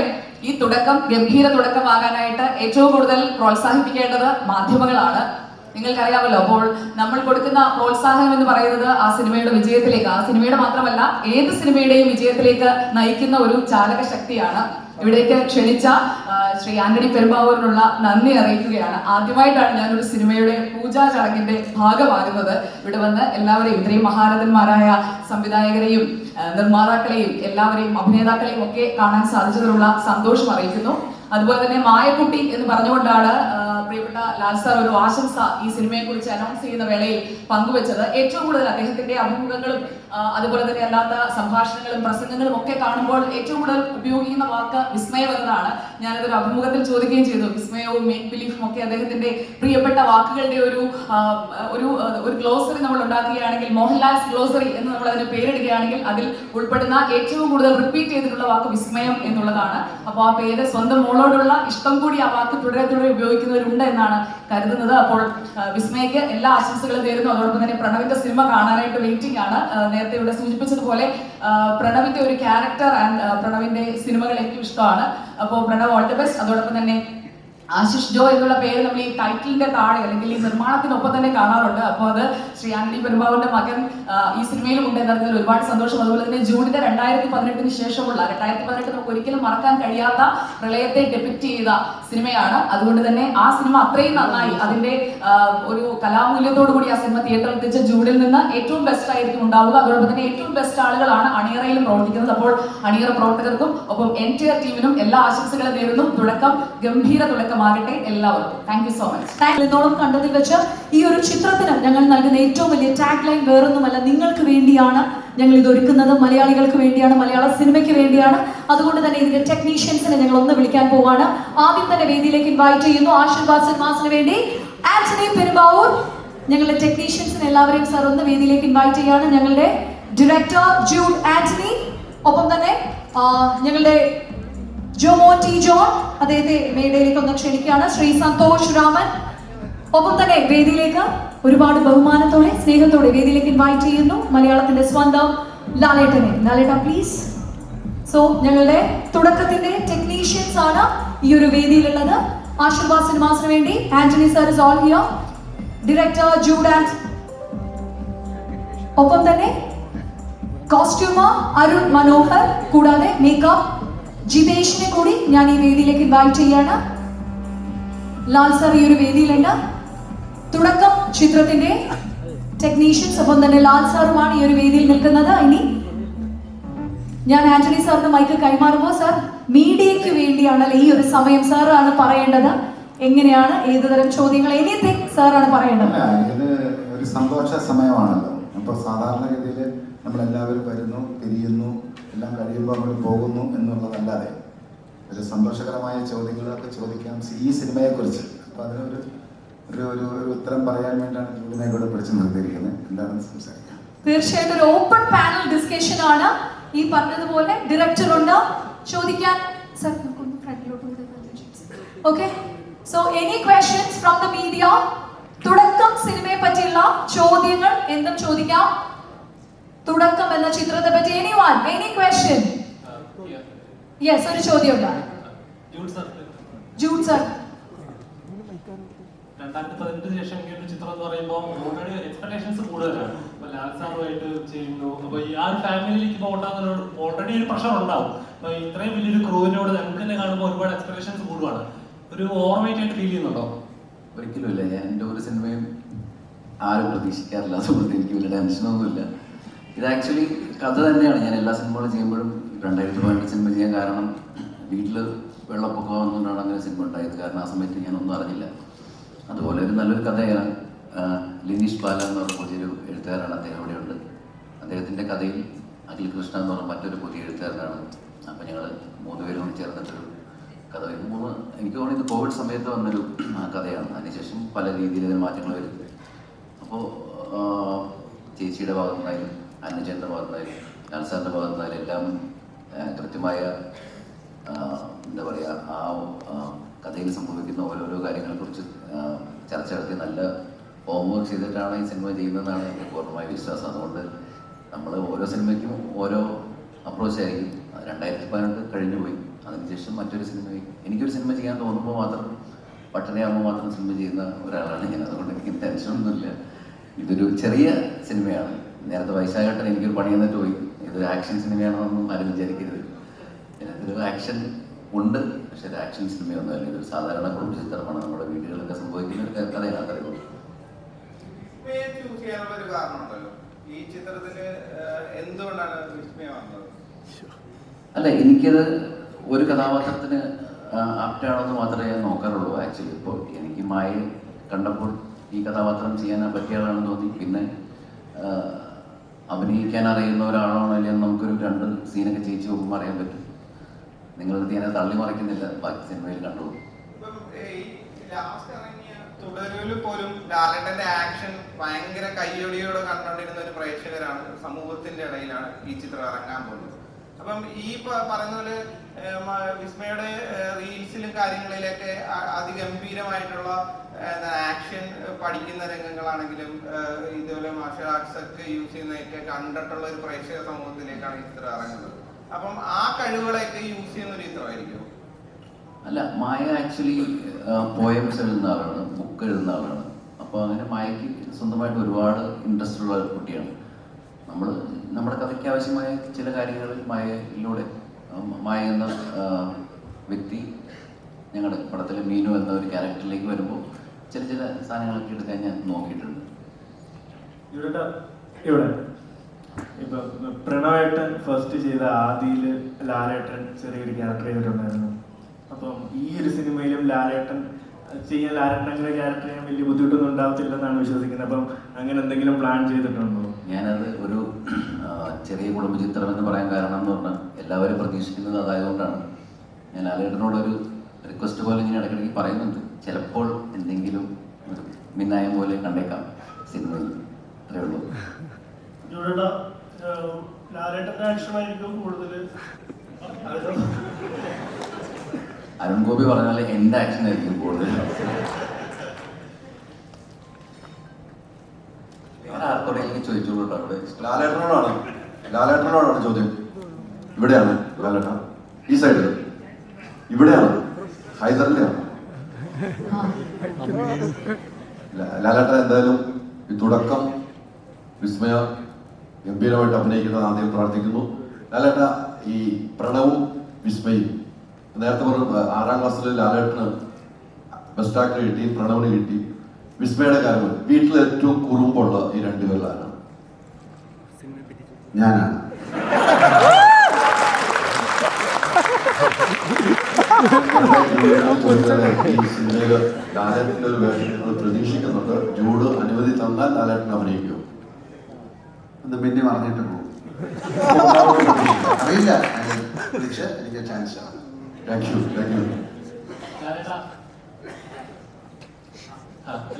ഈ തുടക്കം ഗംഭീര തുടക്കമാകാനായിട്ട് ഏറ്റവും കൂടുതൽ പ്രോത്സാഹിപ്പിക്കേണ്ടത് മാധ്യമങ്ങളാണ്. നിങ്ങൾക്കറിയാമല്ലോ. അപ്പോൾ നമ്മൾ കൊടുക്കുന്ന പ്രോത്സാഹനം എന്ന് പറയുന്നത് ആ സിനിമയുടെ വിജയത്തിലേക്ക്, ആ സിനിമയുടെ മാത്രമല്ല ഏത് സിനിമയുടെയും വിജയത്തിലേക്ക് നയിക്കുന്ന ഒരു ചാലക ശക്തിയാണ്. ഇവിടേക്ക് ക്ഷണിച്ച ശ്രീ ആന്റണി പെരുമ്പാവൂരിനുള്ള നന്ദി അറിയിക്കുകയാണ്. ആദ്യമായിട്ടാണ് ഞാനൊരു സിനിമയുടെ പൂജാ ചടങ്ങിന്റെ ഭാഗമാകുന്നത്. ഇവിടെ വന്ന് എല്ലാവരെയും, ഇത്രയും മഹാരഥന്മാരായ സംവിധായകരെയും നിർമ്മാതാക്കളെയും എല്ലാവരെയും അഭിനേതാക്കളെയും ഒക്കെ കാണാൻ സാധിച്ചതിലുള്ള സന്തോഷം അറിയിക്കുന്നു. അതുപോലെ തന്നെ മായക്കുട്ടി എന്ന് പറഞ്ഞുകൊണ്ടാണ് പ്രിയപ്പെട്ട ലാൽ സാർ ഒരു ആശംസ ഈ സിനിമയെ കുറിച്ച് അനൗൺസ് ചെയ്യുന്ന വേളയിൽ പങ്കുവെച്ചത്. ഏറ്റവും കൂടുതൽ അദ്ദേഹത്തിന്റെ അഭിമുഖങ്ങളും അതുപോലെ തന്നെ അല്ലാത്ത സംഭാഷണങ്ങളും പ്രസംഗങ്ങളും ഒക്കെ കാണുമ്പോൾ ഏറ്റവും കൂടുതൽ ഉപയോഗിക്കുന്ന വാക്ക് വിസ്മയം എന്നതാണ്. ഞാനതൊരു അഭിമുഖത്തിൽ ചോദിക്കുകയും ചെയ്തു. വിസ്മയവും മേക്ക് ബിലീഫും ഒക്കെ അദ്ദേഹത്തിന്റെ പ്രിയപ്പെട്ട വാക്കുകളുടെ ഒരു ഗ്ലോസറി നമ്മൾ ഉണ്ടാക്കുകയാണെങ്കിൽ, മോഹൻലാൽസ് ഗ്ലോസറി എന്ന് നമ്മൾ അതിന് പേരിടുകയാണെങ്കിൽ അതിൽ ഉൾപ്പെടുന്ന ഏറ്റവും കൂടുതൽ റിപ്പീറ്റ് ചെയ്തിട്ടുള്ള വാക്ക് വിസ്മയം എന്നുള്ളതാണ്. അപ്പോൾ ആ പേര് സ്വന്തം മോളോടുള്ള ഇഷ്ടം കൂടി ആ വാക്ക് തുടരെ ഉപയോഗിക്കുന്നവരുണ്ട് എന്നാണ് കരുതുന്നത്. അപ്പോൾ വിസ്മയക്ക് എല്ലാ ആശംസകളും നേരുന്നു. അതോടൊപ്പം തന്നെ പ്രണവിന്റെ സിനിമ കാണാനായിട്ട് വെയിറ്റിംഗ് ആണ്. നേരത്തെ ഇവിടെ സൂചിപ്പിച്ചതുപോലെ പ്രണവിന്റെ ഒരു ക്യാരക്ടർ ആൻഡ് പ്രണവിന്റെ സിനിമകൾ ഏറ്റവും ഇഷ്ടമാണ്. അപ്പോൾ പ്രണവ് ഓൾ ദി ബെസ്റ്റ്. അതോടൊപ്പം തന്നെ ആശിഷ് ജോ എന്നുള്ള പേര് നമ്മൾ ഈ ടൈറ്റിലിന്റെ താഴെ അല്ലെങ്കിൽ ഈ നിർമ്മാണത്തിനൊപ്പം തന്നെ കാണാറുണ്ട്. അപ്പോൾ അത് ശ്രീ ആന്റണി പെരുമ്പാവൂരിന്റെ മകൻ ഈ സിനിമയിലും ഉണ്ട് എന്നതിൽ ഒരുപാട് സന്തോഷം. അതുപോലെ തന്നെ ജൂഡിന്റെ 2018 ശേഷമുള്ള 2018 നമുക്ക് ഒരിക്കലും മറക്കാൻ കഴിയാത്ത പ്രളയത്തെ ഡെപിക്റ്റ് ചെയ്ത സിനിമയാണ്. അതുകൊണ്ട് തന്നെ ആ സിനിമ അത്രയും നന്നായി അതിന്റെ ഒരു കലാമൂല്യത്തോടു കൂടി ആ സിനിമ തിയേറ്ററിൽ എത്തിച്ച ജൂഡിൽ നിന്ന് ഏറ്റവും ബെസ്റ്റ് ആയിരിക്കും ഉണ്ടാവുക. അതോടൊപ്പം തന്നെ ഏറ്റവും ബെസ്റ്റ് ആളുകളാണ് അണിയറയിലും പ്രവർത്തിക്കുന്നത്. അപ്പോൾ അണിയറ പ്രവർത്തകർക്കും ഒപ്പം എൻറ്റയർ ടീമിനും എല്ലാ ആശംസകളും നേരുന്നു. തുടക്കം ഗംഭീര തുടക്കമാകട്ടെ എല്ലാവർക്കും. Thank you so much. ഇന്നോളം കണ്ടതിൽ വെച്ച് ഈ ഒരു ചിത്രത്തിന് ഞങ്ങൾ നൽകുന്ന ഏറ്റവും വലിയ ടാഗ് ലൈൻ വേറൊന്നുമല്ല, നിങ്ങൾക്ക് വേണ്ടിയാണ് ഞങ്ങൾ ഇത് ഒരുക്കുന്നത്, മലയാളികൾക്ക് വേണ്ടിയാണ്, മലയാള സിനിമയ്ക്ക് വേണ്ടിയാണ്. അതുകൊണ്ട് തന്നെ ഇതിന്റെ ടെക്നീഷ്യൻസിനെ ഞങ്ങൾ ഒന്ന് വിളിക്കാൻ പോവാണ്. ആദ്യം തന്നെ വേദിയിലേക്ക് ഇൻവൈറ്റ് ചെയ്യുന്നു ആശീർവാദ് സിനിമാസിന് വേണ്ടി ആന്റണി പെരുമ്പാവൂർ. ഞങ്ങളുടെ ടെക്നീഷ്യൻസിനെ എല്ലാവരെയും സാർ ഒന്ന് വേദിയിലേക്ക് ഇൻവൈറ്റ് ചെയ്യാണ്. ഞങ്ങളുടെ ഡയറക്ടർ ജൂഡ് ആന്റണി, ഒപ്പം തന്നെ ഞങ്ങളുടെ ജോമോ ടി ജോൺ, അദ്ദേഹത്തെ വേദിയിലേക്ക് ഒന്ന് ക്ഷണിക്കുകയാണ്. ശ്രീ സന്തോഷ് രാമൻ, ഒപ്പം തന്നെ വേദിയിലേക്ക് ഒരുപാട് ബഹുമാനത്തോടെ സ്നേഹത്തോടെ വേദിയിലേക്ക് ഇൻവൈറ്റ് ചെയ്യുന്നു മലയാളത്തിന്റെ സ്വന്തം ലാലേട്ടനെ. ലാലേട്ട പ്ലീസ്. സോ ഞങ്ങളുടെ തുടക്കത്തിന്റെ ടെക്നീഷ്യൻസ് ആണ് ഈ ഒരു വേദിയിലുള്ളത്. ആശീർവാദ് സിനിമാസിന് വേണ്ടി Antony sir is all here, director Jude and, ഒപ്പം തന്നെ കോസ്റ്റ്യൂമർ അരുൺ മനോഹർ, കൂടാതെ മേക്കപ്പ് ജിതേഷിനെ കൂടി ഞാൻ ഈ വേദിയിലേക്ക് ഇൻവൈറ്റ് ചെയ്യാണ്. ലാൽ സാർ ഈ ഒരു വേദിയിലുണ്ട്. തുടക്കം ചിത്രത്തിന്റെ ടെക്നീഷ്യൻസ്, ഒപ്പം തന്നെ ലാൽ സാറുമാണ് ഈ ഒരു വേദിയിൽ നിൽക്കുന്നത്. ഇനി ഞാൻ ആന്റണി സാറിന് മൈക്ക് കൈമാറുമ്പോൾ സാർ മീഡിയയ്ക്ക് വേണ്ടിയാണല്ലോ ഈ ഒരു സമയം, സാറാണ് പറയേണ്ടത്. എങ്ങനെയാണ്, ഏതുതരം ചോദ്യങ്ങൾ, എനിത്തിങ് സാറാണ് പറയേണ്ടത്. ഇത് ഒരു സന്തോഷ സമയമാണല്ലോ. അപ്പോൾ സാധാരണഗതിയിൽ നമ്മളെല്ലാവരും വരുന്നു, പിരിയുന്നു, എല്ലാം കഴിയുമ്പോൾ നമ്മൾ പോകുന്നു എന്നുള്ളതല്ലാതെ ഒരു സന്തോഷകരമായ ചോദ്യങ്ങളൊക്കെ ചോദിക്കാം ഈ സിനിമയെക്കുറിച്ച്. അപ്പോൾ അതിനൊരു ഒരു ഒരു ഒരു ഉത്തരം പറയാൻ വേണ്ടിയാണ് ജൂഡിനെ കൂടെ പിടിച്ച് നിർത്തിയിരിക്കുന്നത്. എന്താണെന്ന് സംസാരിക്കാം. തീർച്ചയായിട്ടും ഒരു ഓപ്പൺ പാനൽ ഡിസ്കഷൻ ആണ്. ഈ പറഞ്ഞതുപോലെ ഡയറക്ടർ ഉണ്ട് ചോദിക്കാൻ. സർ നമുക്കൊന്ന് ഫ്രണ്ടിലോട്ട് okay. So any questions from the media? തുടക്കം സിനിമയെ പറ്റിയുള്ള ചോദ്യങ്ങൾ എന്തും ചോദിക്കാം. തുടക്കം എന്ന ചിത്രത്തെ പറ്റി എനിവൺ എനി ക്വസ്റ്റ്യൻ? യെസ്, ഒരു ചോദ്യം ഉണ്ട്. Jude sir. 2018 ശേഷം ഇങ്ങനെ ചിത്രം എന്ന് പറയുമ്പോൾ ഓൾറെഡി എക്സ്പെക്ടേഷൻസ് കൂടുതലാണ്. അപ്പൊ ലാൽ സാറുമായിട്ട് ചെയ്യുന്നു. അപ്പൊ ഈ ആ ഒരു ഫാമിലിയിലേക്ക് പോകണ്ടെന്നുള്ള ഓൾറെഡി ഒരു പ്രഷർ ഉണ്ടാവും. അപ്പൊ ഇത്രയും വലിയൊരു ക്രൂവിനോട് നമുക്ക് തന്നെ കാണുമ്പോൾ ഒരുപാട് എക്സ്പെക്ടേഷൻസ് കൂടുവാണ്. ഒരു ഓവർവെയിറ്റ് ആയിട്ട് ഫീൽ ചെയ്യുന്നുണ്ടോ? ഒരിക്കലും ഇല്ല. ഞാൻ എൻ്റെ ഒരു സിനിമയും ആരും പ്രതീക്ഷിക്കാറില്ല. അതുകൊണ്ട് എനിക്ക് വലിയ ടെൻഷനൊന്നുമില്ല. ഇത് ആക്ച്വലി കഥ തന്നെയാണ്. ഞാൻ എല്ലാ സിനിമകളും ചെയ്യുമ്പോഴും 2018 സിനിമ ചെയ്യാൻ കാരണം വീട്ടിൽ വെള്ളപ്പൊക്കം വന്നുകൊണ്ടാണ് അങ്ങനെ സിനിമ ഉണ്ടായത്. കാരണം ആ സമയത്ത് ഞാനൊന്നും അറിഞ്ഞില്ല. അതുപോലെ ഒരു നല്ലൊരു കഥയാണ്. ലിനീഷ് ബാല എന്ന് പറഞ്ഞ പുതിയൊരു എഴുത്തുകാരാണ്. അദ്ദേഹം ഇവിടെയുണ്ട്. അദ്ദേഹത്തിൻ്റെ കഥയിൽ അഖിൽ കൃഷ്ണ എന്ന് പറഞ്ഞ മറ്റൊരു പുതിയ എഴുത്തുകാരനാണ്. അപ്പോൾ ഞങ്ങൾ 3 പേരും ചേർന്നിട്ടൊരു കഥ. എനിക്ക് തോന്നുന്നു ഇത് കോവിഡ് സമയത്ത് വന്നൊരു കഥയാണ്. അതിനുശേഷം പല രീതിയിൽ ഇതിന് മാറ്റങ്ങൾ വരും. അപ്പോൾ ചേച്ചിയുടെ ഭാഗത്തു നിന്നായാലും അനുജൻ്റെ ഭാഗത്തു നിന്നായാലും ലാൽസാറിൻ്റെ ഭാഗത്തു നിന്നായാലും എല്ലാം കൃത്യമായ എന്താ പറയുക ആ കഥയിൽ സംഭവിക്കുന്ന ഓരോരോ കാര്യങ്ങളെക്കുറിച്ച് ചർച്ച നടത്തി നല്ല ഹോംവർക്ക് ചെയ്തിട്ടാണ് ഈ സിനിമ ചെയ്യുന്നതെന്നാണ് എൻ്റെ പൂർണ്ണമായ വിശ്വാസം. അതുകൊണ്ട് നമ്മൾ ഓരോ സിനിമയ്ക്കും ഓരോ അപ്രോച്ചായിരിക്കും. 2018 കഴിഞ്ഞു പോയി. അതിനുശേഷം മറ്റൊരു സിനിമ, എനിക്കൊരു സിനിമ ചെയ്യാൻ തോന്നുമ്പോൾ മാത്രം, പട്ടണയാകുമ്പോൾ മാത്രം സിനിമ ചെയ്യുന്ന ഒരാളാണ് ഞാൻ. അതുകൊണ്ട് എനിക്ക് ടെൻഷനൊന്നുമില്ല. ഇതൊരു ചെറിയ സിനിമയാണ്. നേരത്തെ വൈശാഖേട്ടൻ എനിക്കൊരു പണി തന്നിട്ട് പോയി, ഇതൊരു ആക്ഷൻ സിനിമയാണെന്നൊന്നും ആരും വിചാരിക്കരുത്. ഇതിനകത്തൊരു ആക്ഷൻ ഉണ്ട്, പക്ഷെ ഒരു ആക്ഷൻ സിനിമയൊന്നുമല്ല. ഇതൊരു സാധാരണ കുടുംബ ചിത്രമാണ്. നമ്മുടെ വീടുകളിലൊക്കെ സംഭവിക്കുന്ന ഒരു കഥയാണ്. അറിയുള്ളൂ. അല്ല, എനിക്കത് ഒരു കഥാപാത്രത്തിന് ആപ്റ്റാണെന്ന് മാത്രമേ ഞാൻ നോക്കാറുള്ളൂ. ആക്ച്വലി ഇപ്പോൾ എനിക്ക് മായ കണ്ടപ്പോൾ ഈ കഥാപാത്രം ചെയ്യാൻ പറ്റിയ ആളാണെന്ന് തോന്നി. പിന്നെ അഭിനയിക്കാൻ അറിയുന്ന ഒരാളാണോ അല്ലെങ്കിൽ നമുക്കൊരു 2 സീനൊക്കെ ചെയ്യിച്ച് നോക്കുമ്പോൾ അറിയാൻ പറ്റും. നിങ്ങളടുത്ത് ഞാൻ തള്ളി മറിക്കുന്നില്ല, ബാക്കി സിനിമയിൽ കണ്ടോളൂ. തുടരൂല് പോലും ലാലേട്ടന്റെ ആക്ഷൻ ഭയങ്കര കയ്യൊടിയോടെ കണ്ടുകൊണ്ടിരുന്ന ഒരു പ്രേക്ഷകരാണ്, സമൂഹത്തിന്റെ ഇടയിലാണ് ഈ ചിത്രം ഇറങ്ങാൻ പോകുന്നത്. അപ്പം ഈ പറഞ്ഞ പോലെ വിസ്മയുടെ റീൽസിലും കാര്യങ്ങളിലൊക്കെ അതിഗംഭീരമായിട്ടുള്ള ആക്ഷൻ പഠിക്കുന്ന രംഗങ്ങളാണെങ്കിലും ഇതുപോലെ മാർഷൽ ആർട്സ് ഒക്കെ യൂസ് ചെയ്യുന്നതൊക്കെ കണ്ടിട്ടുള്ള ഒരു പ്രേക്ഷക സമൂഹത്തിലേക്കാണ് ഈ ചിത്രം ഇറങ്ങുന്നത്. അപ്പം ആ കഴിവുകളെയൊക്കെ യൂസ് ചെയ്യുന്ന ഒരു ചിത്രമായിരിക്കും. അല്ല, മായ ആക്ച്വലി പോയംസ് എഴുതുന്ന ആളാണ്, ബുക്ക് എഴുതുന്ന ആളാണ്. അപ്പോൾ അങ്ങനെ മായയ്ക്ക് സ്വന്തമായിട്ട് ഒരുപാട് ഇൻട്രസ്റ്റ് ഉള്ള കുട്ടിയാണ്. നമ്മുടെ കഥയ്ക്ക് ആവശ്യമായ ചില കാര്യങ്ങളിൽ മായയിലൂടെ മായ എന്ന വ്യക്തി ഞങ്ങളുടെ പടത്തിലെ മീനു എന്ന ഒരു ക്യാരക്ടറിലേക്ക് വരുമ്പോൾ ചില സാധനങ്ങളൊക്കെ എടുക്കാൻ ഞാൻ നോക്കിയിട്ടുണ്ട്. ഇവിടെ ഇപ്പം പ്രണവേട്ടൻ ഫസ്റ്റ് ചെയ്ത ആദിയിൽ ലാലേട്ടൻ ചെറിയൊരു ക്യാരക്ടർ ചെയ്തിട്ടുണ്ടായിരുന്നു. അപ്പം ഈ ഒരു സിനിമയിലും ലാലേട്ടൻ അങ്ങനെ ക്യാരക്ടർ ചെയ്യാൻ വലിയ ബുദ്ധിമുട്ടൊന്നും ഉണ്ടാവത്തില്ലെന്നാണ് വിശ്വസിക്കുന്നത്. അപ്പം അങ്ങനെ എന്തെങ്കിലും പ്ലാൻ ചെയ്തിട്ടുണ്ടോ? ഞാനത് ഒരു ചെറിയ കുടുംബചിത്രം എന്ന് പറയാൻ കാരണം എന്ന് പറഞ്ഞാൽ എല്ലാവരും പ്രതീക്ഷിക്കുന്നത് അതായതുകൊണ്ടാണ്. ഞാൻ ലാലേട്ടനോടൊരു റിക്വസ്റ്റ് പോലെ ഞാൻ ഇടയ്ക്കിടയ്ക്ക് പറയുന്നുണ്ട്. ചിലപ്പോൾ എന്തെങ്കിലും ഒരു മിന്നായം പോലെ കണ്ടേക്കാം സിനിമയിൽ. അത്രേ ഉള്ളൂ. ലാലേട്ടന്റെ ആക്ഷനായിരിക്കും കൂടുതൽ. അരുൺ ഗോപി പറഞ്ഞാൽ എൻ്റെ ആക്ഷൻ ആയിരിക്കും കൂടുതൽ. വേറെ ആർക്കോടെങ്കിലും ചോദിച്ചോളൂ. അവിടെ ലാലേട്ടനോടാണ് ചോദ്യം. ഇവിടെയാണ് ലാലേട്ടൻ, ഈ സൈഡിൽ ഇവിടെയാണ്, ഹൈദറിലെയാണ്. ലാലേട്ടൻ എന്തായാലും ഈ തുടക്കം വിസ്മയ ഗംഭീരമായിട്ട് അഭിനയിക്കുന്നത് ആദ്യം പ്രാർത്ഥിക്കുന്നു. ലാലേട്ട, ഈ പ്രണവും വിസ്മയും നേരത്തെ പറഞ്ഞു 6ാം ക്ലാസ്സിൽ ലാലേട്ടന് ബെസ്റ്റ് ആക്ടർ കിട്ടി, പ്രണവിന് കിട്ടി. വിസ്മയുടെ കാര്യം, വീട്ടിൽ ഏറ്റവും കുറുമ്പുള്ള ഈ 2 പേരിൽ ആരാണ്? ഞാനാണ്. ഈ സിനിമയിൽ ലാലേട്ടൻ്റെ ഒരു വേഷം പ്രതീക്ഷിക്കുന്നുണ്ട്. ജൂഡ് അനുമതി തന്നാൽ ലാലേട്ടൻ അഭിനയിക്കുമോ എന്ന് പിന്നെ പറഞ്ഞിട്ട് പോകും. അറിയില്ല, എനിക്ക് ചാൻസ് ആണ്. Thank you.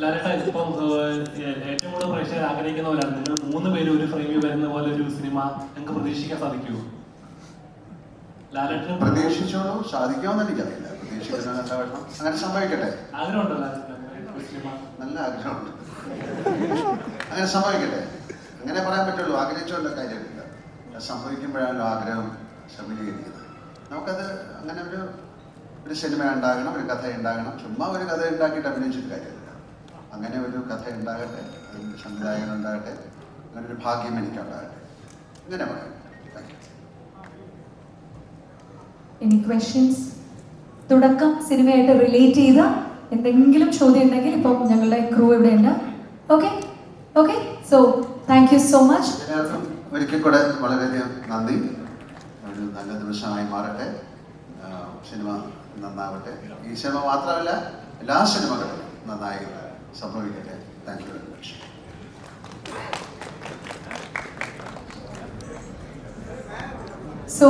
ലാലേട്ടാ, ഇപ്പം ഏറ്റവും കൂടുതൽ പ്രേക്ഷകർ ആഗ്രഹിക്കുന്നവരാണ് നിങ്ങൾ 3 പേര് ഒരു ഫ്രെയിമിൽ വരുന്ന പോലെ ഒരു സിനിമ ഞങ്ങൾക്ക് പ്രതീക്ഷിക്കാൻ സാധിക്കുമോ? ലാലേട്ടന് പ്രതീക്ഷിച്ചോളൂ, സാധിക്കുമെന്ന് എനിക്കറിയില്ല. പ്രതീക്ഷിക്കുന്നത് എന്താ വേണം, അങ്ങനെ സംഭവിക്കട്ടെ. ആഗ്രഹമുണ്ടോ? നല്ല ആഗ്രഹമുണ്ട്, അങ്ങനെ സംഭവിക്കട്ടെ. അങ്ങനെ പറയാൻ പറ്റുള്ളൂ. ആഗ്രഹിച്ചുകൊണ്ട കാര്യമില്ല, സംഭവിക്കുമ്പോഴാണല്ലോ ആഗ്രഹം സഫലീകരിക്കുന്നത്. നമുക്കത് അങ്ങനെ ഒരു സിനിമ ഉണ്ടാകണം, ഒരു കഥ ഉണ്ടാകണം. ചുമ്മാ ഒരു കഥ ഉണ്ടാക്കിയിട്ട് അഭിനയിച്ചിട്ട് കാര്യമില്ല. അങ്ങനെ ഒരു കഥ ഉണ്ടാകട്ടെ, അതിൻ്റെ സംവിധായകൻ ഉണ്ടാകട്ടെ, അങ്ങനെ ഒരു ഭാഗ്യം എനിക്കുണ്ടാകട്ടെ, ഇങ്ങനെ പറയാം. Any questions? തുടക്കം സിനിമയായിട്ട് റിലേറ്റ് ചെയ്ത എന്തെങ്കിലും ചോദ്യം ഉണ്ടെങ്കിൽ ഇപ്പം ഞങ്ങളുടെ ക്രൂ ഇവിടെ ഉണ്ട്. Okay okay, so thank you so much. എല്ലാവർക്കും ഒരിക്കൽ കൂടെ വളരെയധികം നന്ദി. ഒരു നല്ല ദിവസമായി മാറട്ടെ, സിനിമ നന്നാവട്ടെ. ഈ സിനിമ മാത്രമല്ല, എല്ലാ സിനിമകളും നന്നായി സംഭവിക്കട്ടെ. Thank you very much. So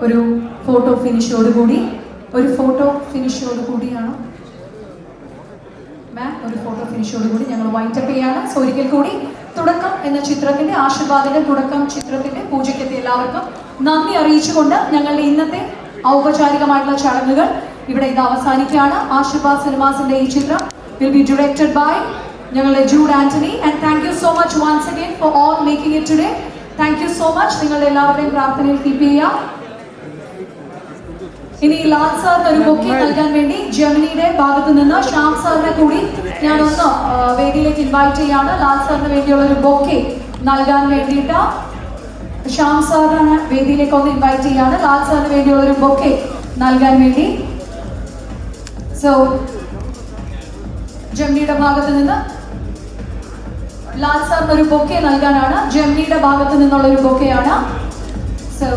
ഒരു ഫോട്ടോ ഫിനിഷോടുകൂടി കൂടിയാണോ മാം? ഒരു ഫോട്ടോ ഫിനിഷോടുകൂടി ഞങ്ങൾ വൈൻഡപ്പ് ചെയ്യാണ്. സോ ഒരിക്കൽ കൂടി തുടക്കം എന്ന ചിത്രത്തിന്റെ, ആശീർവാദിന്റെ തുടക്കം ചിത്രത്തിന്റെ പൂജയ്ക്കെത്തിയ എല്ലാവർക്കും നന്ദി അറിയിച്ചുകൊണ്ട് ഞങ്ങളുടെ ഇന്നത്തെ ഔപചാരികമായിട്ടുള്ള ചടങ്ങുകൾ ഇവിടെ ഇത് അവസാനിക്കുകയാണ്. ആശീർവാദ് സിനിമാസിന്റെ ഈ ചിത്രം will be directed by ഞങ്ങളുടെ Jude Antony. And thank you so much once again for all making it today. Thank you so much. നിങ്ങളുടെ എല്ലാവരുടെയും പ്രാർത്ഥനയിൽ കീപ്പ് ചെയ്യാം. ഇനി ലാൽ സാറിന് ഒരു ബൊക്കെ നൽകാൻ വേണ്ടി ജർമ്മനിയുടെ ഭാഗത്തു നിന്ന് ശ്യാം സാറിനെ കൂടി ഞാനൊന്ന് വേദിയിലേക്ക് ഇൻവൈറ്റ് ചെയ്യാണ്. ലാൽ സാറിന് വേണ്ടിയുള്ള ഒരു ബൊക്കെ നൽകാൻ വേണ്ടിയിട്ട് ശ്യാം സാറിനെ വേദിയിലേക്ക് ഒന്ന് ഇൻവൈറ്റ് ചെയ്യാണ്. ലാൽ സാറിന് വേണ്ടിയുള്ള ഒരു ബൊക്കെ നൽകാൻ വേണ്ടി. സോ ജർമ്മനിയുടെ ഭാഗത്ത് നിന്ന് ലാൽ സാറിന് ഒരു ബൊക്കെ നൽകാനാണ്. ജർമ്മനിയുടെ ഭാഗത്ത് നിന്നുള്ള ഒരു ബൊക്കെയാണ്. സോ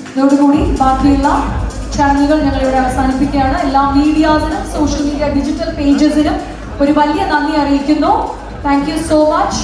ഇതോടുകൂടി ബാക്കിയുള്ള ചടങ്ങുകൾ ഞങ്ങൾ ഇവിടെ അവസാനിപ്പിക്കുകയാണ്. എല്ലാ മീഡിയാസിനും സോഷ്യൽ മീഡിയ ഡിജിറ്റൽ പേജസിനും ഒരു വലിയ നന്ദി അറിയിക്കുന്നു. Thank you so much.